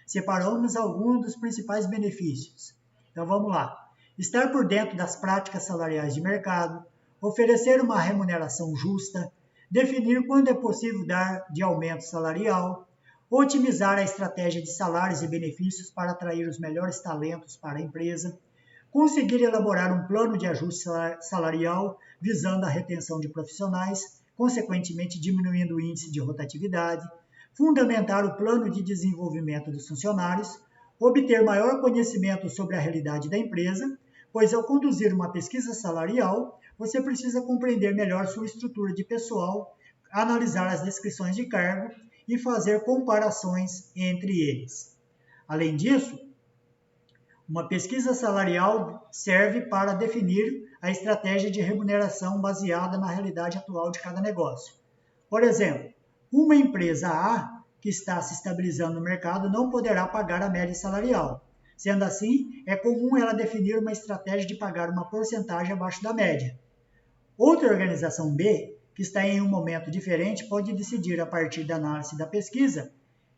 Speaker 1: Separamos alguns dos principais benefícios. Então vamos lá. Estar por dentro das práticas salariais de mercado, oferecer uma remuneração justa, definir quando é possível dar de aumento salarial, otimizar a estratégia de salários e benefícios para atrair os melhores talentos para a empresa, conseguir elaborar um plano de ajuste salarial visando a retenção de profissionais, consequentemente diminuindo o índice de rotatividade, fundamentar o plano de desenvolvimento dos funcionários, obter maior conhecimento sobre a realidade da empresa, pois ao conduzir uma pesquisa salarial, você precisa compreender melhor sua estrutura de pessoal, analisar as descrições de cargo e fazer comparações entre eles. Além disso, uma pesquisa salarial serve para definir a estratégia de remuneração baseada na realidade atual de cada negócio. Por exemplo, uma empresa A que está se estabilizando no mercado não poderá pagar a média salarial. Sendo assim, é comum ela definir uma estratégia de pagar uma porcentagem abaixo da média. Outra organização B, que está em um momento diferente, pode decidir a partir da análise da pesquisa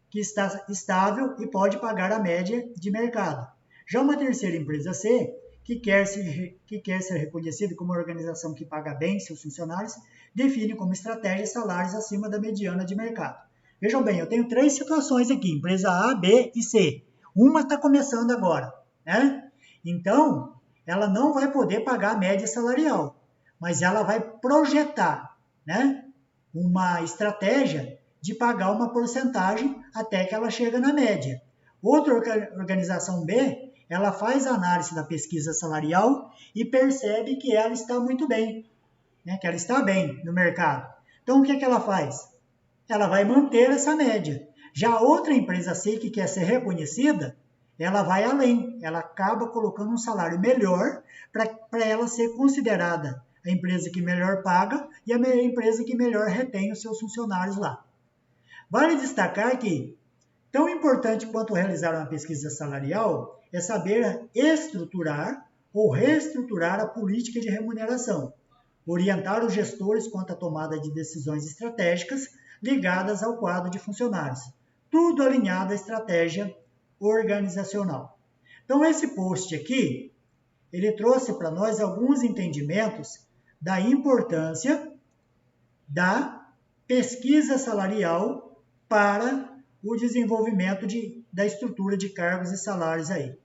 Speaker 1: que está estável e pode pagar a média de mercado. Já uma terceira empresa C, que quer ser reconhecida como uma organização que paga bem seus funcionários, define como estratégia salários acima da mediana de mercado. Vejam bem, eu tenho 3 situações aqui, empresa A, B e C. Uma está começando agora, né? Então, ela não vai poder pagar a média salarial, mas ela vai projetar, né, uma estratégia de pagar uma porcentagem até que ela chega na média. Outra organização B, ela faz a análise da pesquisa salarial e percebe que ela está muito bem, né? Que ela está bem no mercado. Então, o que ela faz? Ela vai manter essa média. Já outra empresa C que quer ser reconhecida, ela vai além. Ela acaba colocando um salário melhor para ela ser considerada a empresa que melhor paga e a empresa que melhor retém os seus funcionários lá. Vale destacar que, tão importante quanto realizar uma pesquisa salarial, é saber estruturar ou reestruturar a política de remuneração, orientar os gestores quanto à tomada de decisões estratégicas ligadas ao quadro de funcionários, tudo alinhado à estratégia organizacional. Então, esse post aqui, ele trouxe para nós alguns entendimentos da importância da pesquisa salarial para o desenvolvimento da estrutura de cargos e salários aí.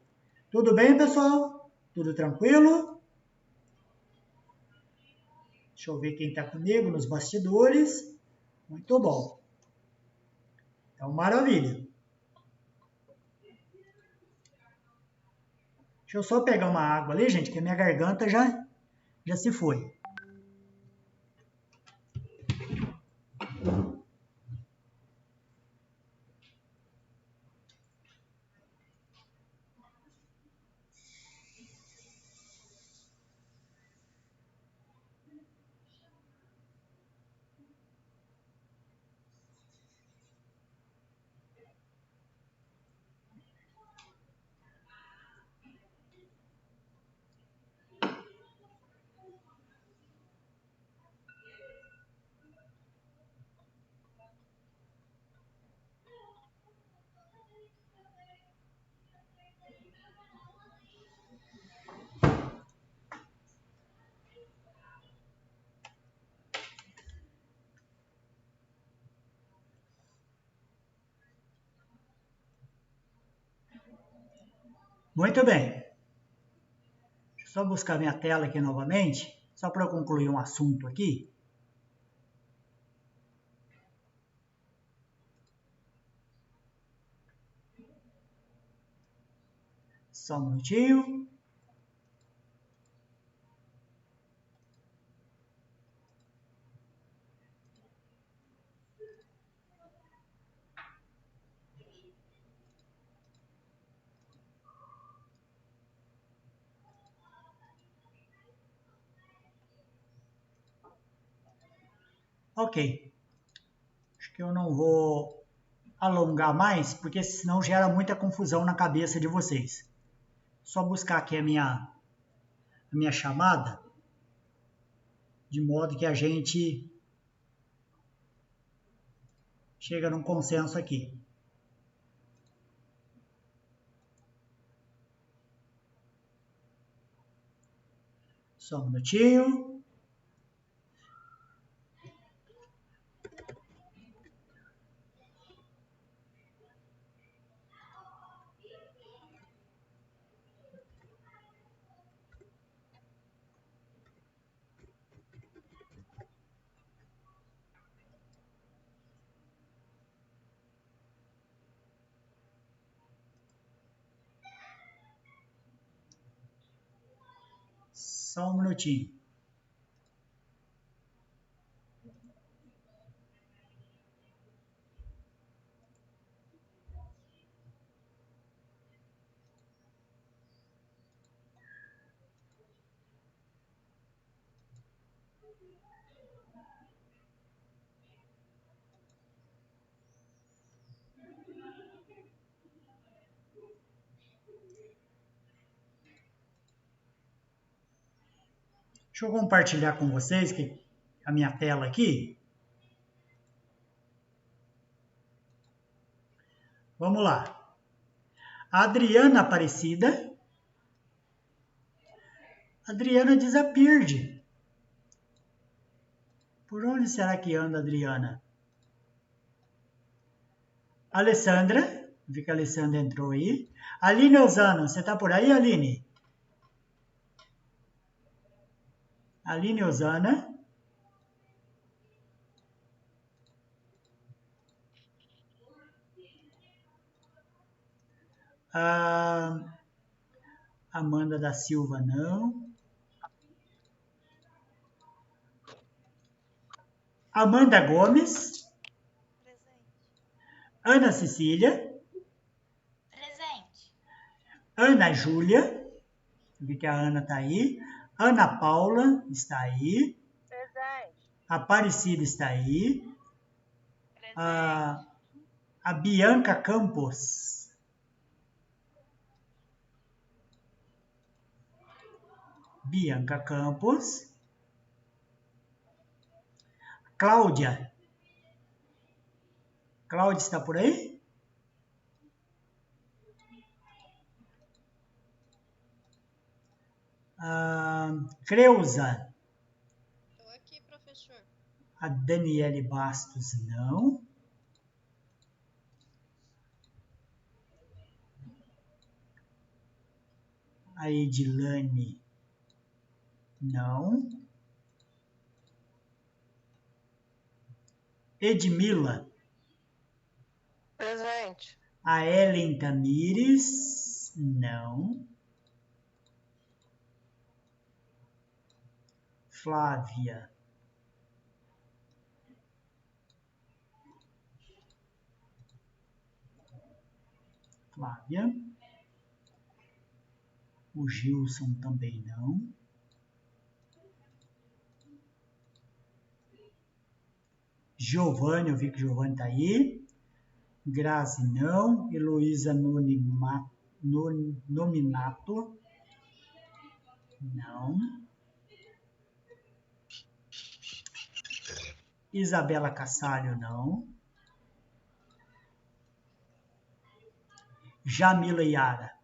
Speaker 1: Tudo bem, pessoal? Tudo tranquilo? Deixa eu ver quem está comigo nos bastidores. Muito bom. Então, maravilha. Deixa eu só pegar uma água ali, gente, que a minha garganta já se foi. Muito bem. Deixa eu só buscar minha tela aqui novamente, só para concluir um assunto aqui. Só um minutinho. Ok. Acho que eu não vou alongar mais, porque senão gera muita confusão na cabeça de vocês. Só buscar aqui a minha chamada, de modo que a gente chega num consenso aqui. Só um minutinho. Só um minutinho. Deixa eu compartilhar com vocês a minha tela aqui. Vamos lá. A Adriana Aparecida. Adriana disappeared. Por onde será que anda a Adriana? Alessandra. Vi que a Alessandra entrou aí. Aline Osano, você está por aí, Aline? Aline Osana. Ah, Amanda da Silva, não. Amanda Gomes.
Speaker 2: Presente.
Speaker 1: Ana Cecília.
Speaker 2: Presente.
Speaker 1: Ana Júlia. Vi que a Ana está aí. Ana Paula está aí.
Speaker 3: Presente.
Speaker 1: Aparecida está aí.
Speaker 2: Presente.
Speaker 1: A Bianca Campos. Bianca Campos. Cláudia. Cláudia está por aí? Creuza.
Speaker 2: Estou aqui, professor.
Speaker 1: A Daniele Bastos, não. A Edilane, não. Edmila.
Speaker 3: Presente.
Speaker 1: A Ellen Tamires, não. Flávia. Flávia. O Gilson também não. Giovanni, eu vi que o Giovanni está aí. Grazi não. Heloísa Nominato. Não. Isabela Cassalho, não. Jamila Yara.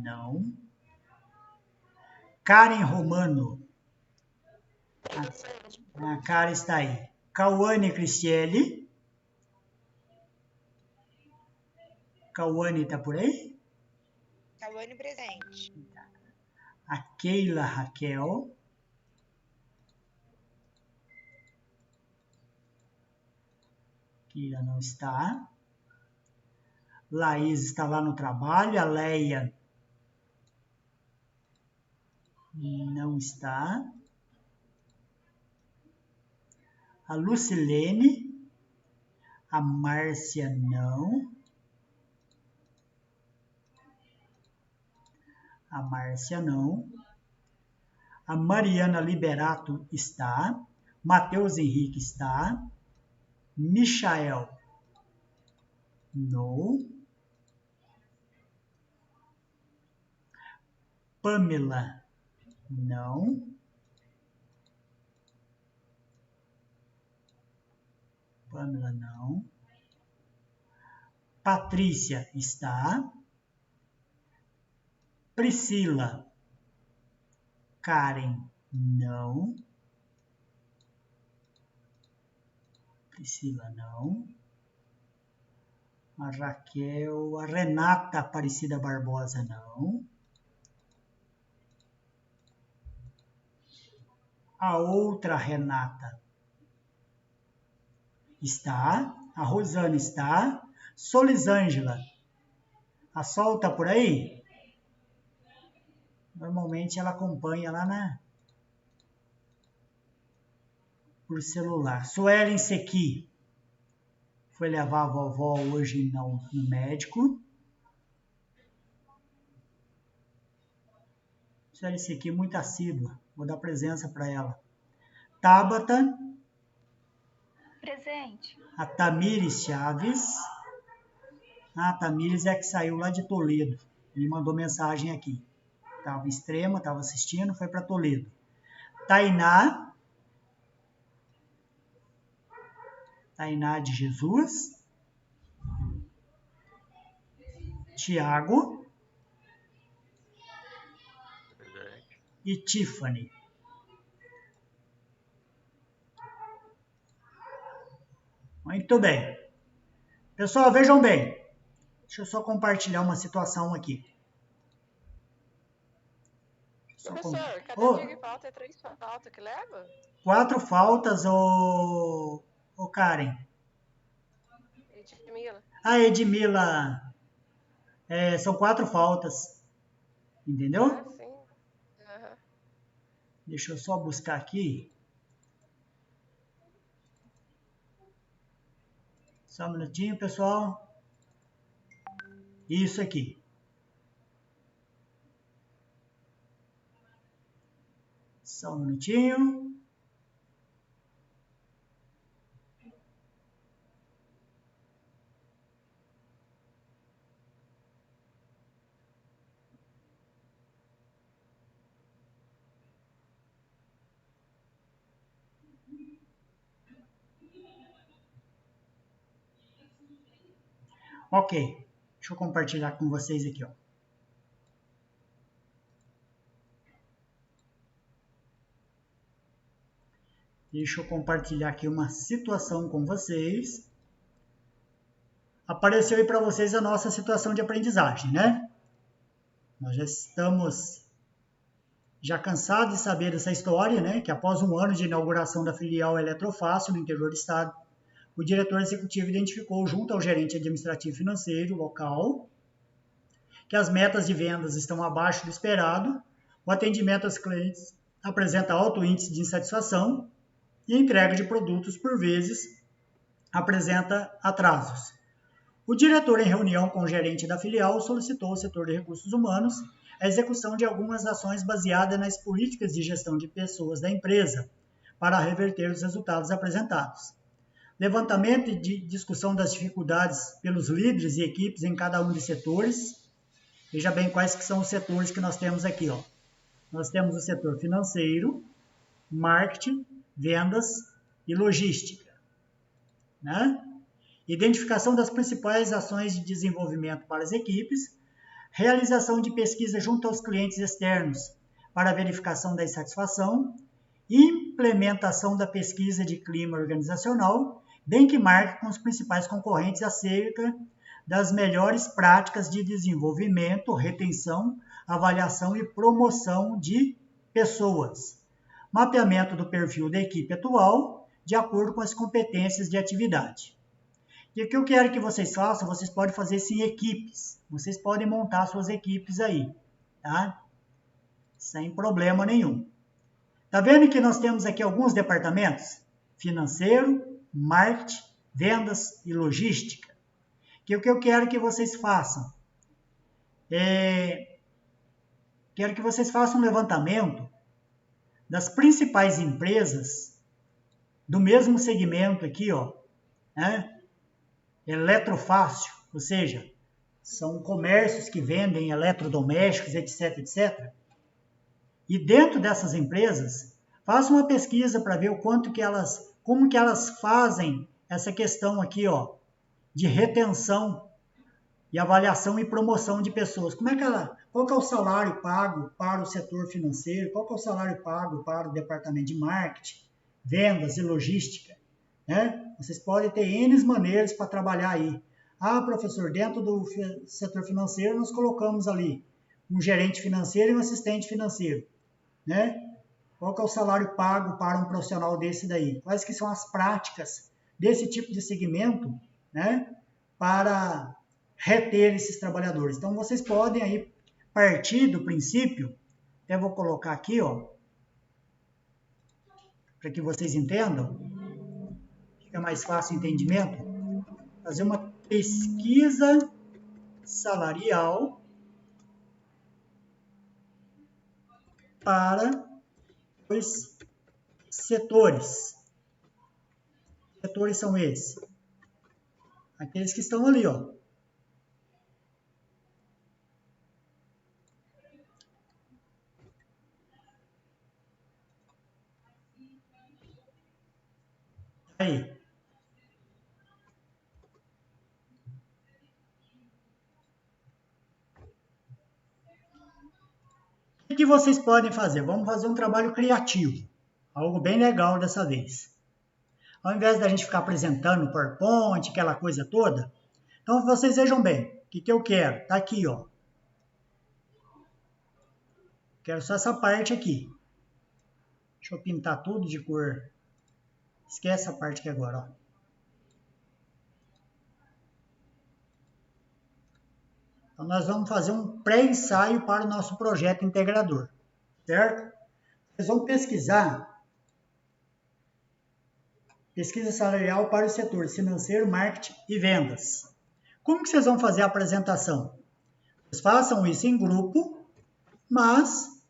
Speaker 1: Não. Karen Romano. A Karen está aí. Cauane Cristiele. Cauane está por aí?
Speaker 2: Cauane presente.
Speaker 1: A Keila Raquel. Keila não está. Laís está lá no trabalho. A Leia não está. A Lucilene. A Márcia não. A Márcia não. A Mariana Liberato está. Matheus Henrique está. Michael não. Pamela não. Pamela não. Patrícia está. Priscila. Karen não. Priscila não. A Raquel. A Renata Aparecida Barbosa não. A outra Renata está. A Rosana está. Solisângela. A Sol tá por aí? Normalmente ela acompanha lá por celular. Suelen Sequi. Foi levar a vovó hoje no médico. Suelen Sequi muito assídua. Vou dar presença para ela. Tabata.
Speaker 2: Presente.
Speaker 1: A Tamires Chaves. A Tamires é que saiu lá de Toledo. Ele mandou mensagem aqui. Estava em Extrema, estava assistindo, foi para Toledo. Tainá. Tainá de Jesus. Tiago. E Tiffany. Muito bem. Pessoal, vejam bem. Deixa eu só compartilhar uma situação aqui.
Speaker 3: Professor, cada dia que falta é 3 faltas que leva?
Speaker 1: 4 faltas, ô Karen.
Speaker 3: Edmila.
Speaker 1: A Edmila, são 4 faltas. Entendeu?
Speaker 3: Ah, sim. Aham.
Speaker 1: Deixa eu só buscar aqui. Só um minutinho, pessoal. Isso aqui. Só um minutinho. Ok. Deixa eu compartilhar com vocês aqui, ó. Deixa eu compartilhar aqui uma situação com vocês. Apareceu aí para vocês a nossa situação de aprendizagem, né? Nós já estamos cansados de saber dessa história, né? Que após um ano de inauguração da filial Eletrofácil no interior do estado, o diretor executivo identificou junto ao gerente administrativo e financeiro local que as metas de vendas estão abaixo do esperado, o atendimento aos clientes apresenta alto índice de insatisfação e a entrega de produtos, por vezes, apresenta atrasos. O diretor, em reunião com o gerente da filial, solicitou ao setor de recursos humanos a execução de algumas ações baseadas nas políticas de gestão de pessoas da empresa, para reverter os resultados apresentados. Levantamento e discussão das dificuldades pelos líderes e equipes em cada um dos setores. Veja bem quais que são os setores que nós temos aqui, ó. Nós temos o setor financeiro, marketing, vendas e logística, né? Identificação das principais ações de desenvolvimento para as equipes, realização de pesquisa junto aos clientes externos para verificação da insatisfação, implementação da pesquisa de clima organizacional, benchmark com os principais concorrentes acerca das melhores práticas de desenvolvimento, retenção, avaliação e promoção de pessoas. Mapeamento do perfil da equipe atual, de acordo com as competências de atividade. E o que eu quero que vocês façam, vocês podem fazer isso em equipes. Vocês podem montar suas equipes aí, tá? Sem problema nenhum. Tá vendo que nós temos aqui alguns departamentos? Financeiro, marketing, vendas e logística. Que o que eu quero que vocês façam? Quero que vocês façam um levantamento das principais empresas do mesmo segmento aqui, ó, né? Eletrofácil, ou seja, são comércios que vendem eletrodomésticos, etc, etc. E dentro dessas empresas, faça uma pesquisa para ver o quanto que como que elas fazem essa questão aqui, ó, de retenção e avaliação e promoção de pessoas. Qual que é o salário pago para o setor financeiro? Qual que é o salário pago para o departamento de marketing, vendas e logística? Né? Vocês podem ter N maneiras para trabalhar aí. Ah, professor, dentro do setor financeiro nós colocamos ali um gerente financeiro e um assistente financeiro. Né? Qual que é o salário pago para um profissional desse daí? Quais que são as práticas desse tipo de segmento, né, para reter esses trabalhadores? Então, vocês podem aí partir do princípio, até vou colocar aqui, ó, para que vocês entendam, fica mais fácil o entendimento, fazer uma pesquisa salarial para os setores. Que setores são esses? Aqueles que estão ali, ó. Aí. O que vocês podem fazer? Vamos fazer um trabalho criativo. Algo bem legal dessa vez. Ao invés da gente ficar apresentando o PowerPoint, aquela coisa toda, então vocês vejam bem. O que eu quero? Tá aqui, ó. Quero só essa parte aqui. Deixa eu pintar tudo de cor. Esquece essa parte aqui agora, ó. Então, nós vamos fazer um pré-ensaio para o nosso projeto integrador, certo? Vocês vão pesquisar pesquisa salarial para os setores financeiro, marketing e vendas. Como que vocês vão fazer a apresentação? Vocês façam isso em grupo, mas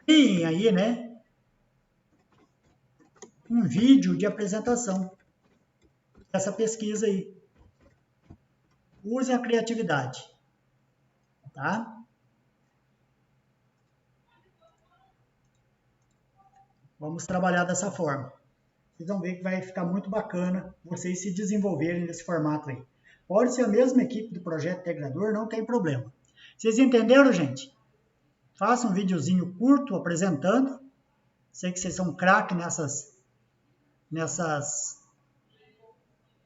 Speaker 1: tem aí, né, um vídeo de apresentação dessa pesquisa aí. Usem a criatividade, tá? Vamos trabalhar dessa forma. Vocês vão ver que vai ficar muito bacana vocês se desenvolverem nesse formato aí. Pode ser a mesma equipe do projeto integrador, não tem problema. Vocês entenderam, gente? Faça um videozinho curto apresentando. Sei que vocês são craques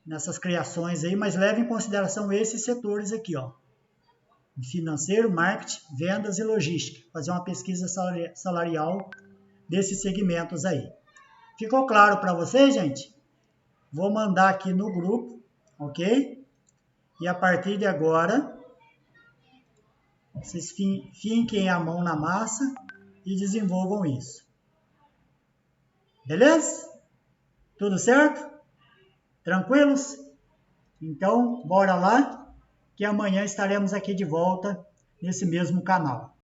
Speaker 1: nessas criações aí, mas leve em consideração esses setores aqui, ó. Financeiro, marketing, vendas e logística. Fazer uma pesquisa salarial desses segmentos aí. Ficou claro para vocês, gente? Vou mandar aqui no grupo, ok? E a partir de agora, vocês finquem a mão na massa e desenvolvam isso. Beleza? Tudo certo? Tranquilos? Então, bora lá, que amanhã estaremos aqui de volta nesse mesmo canal.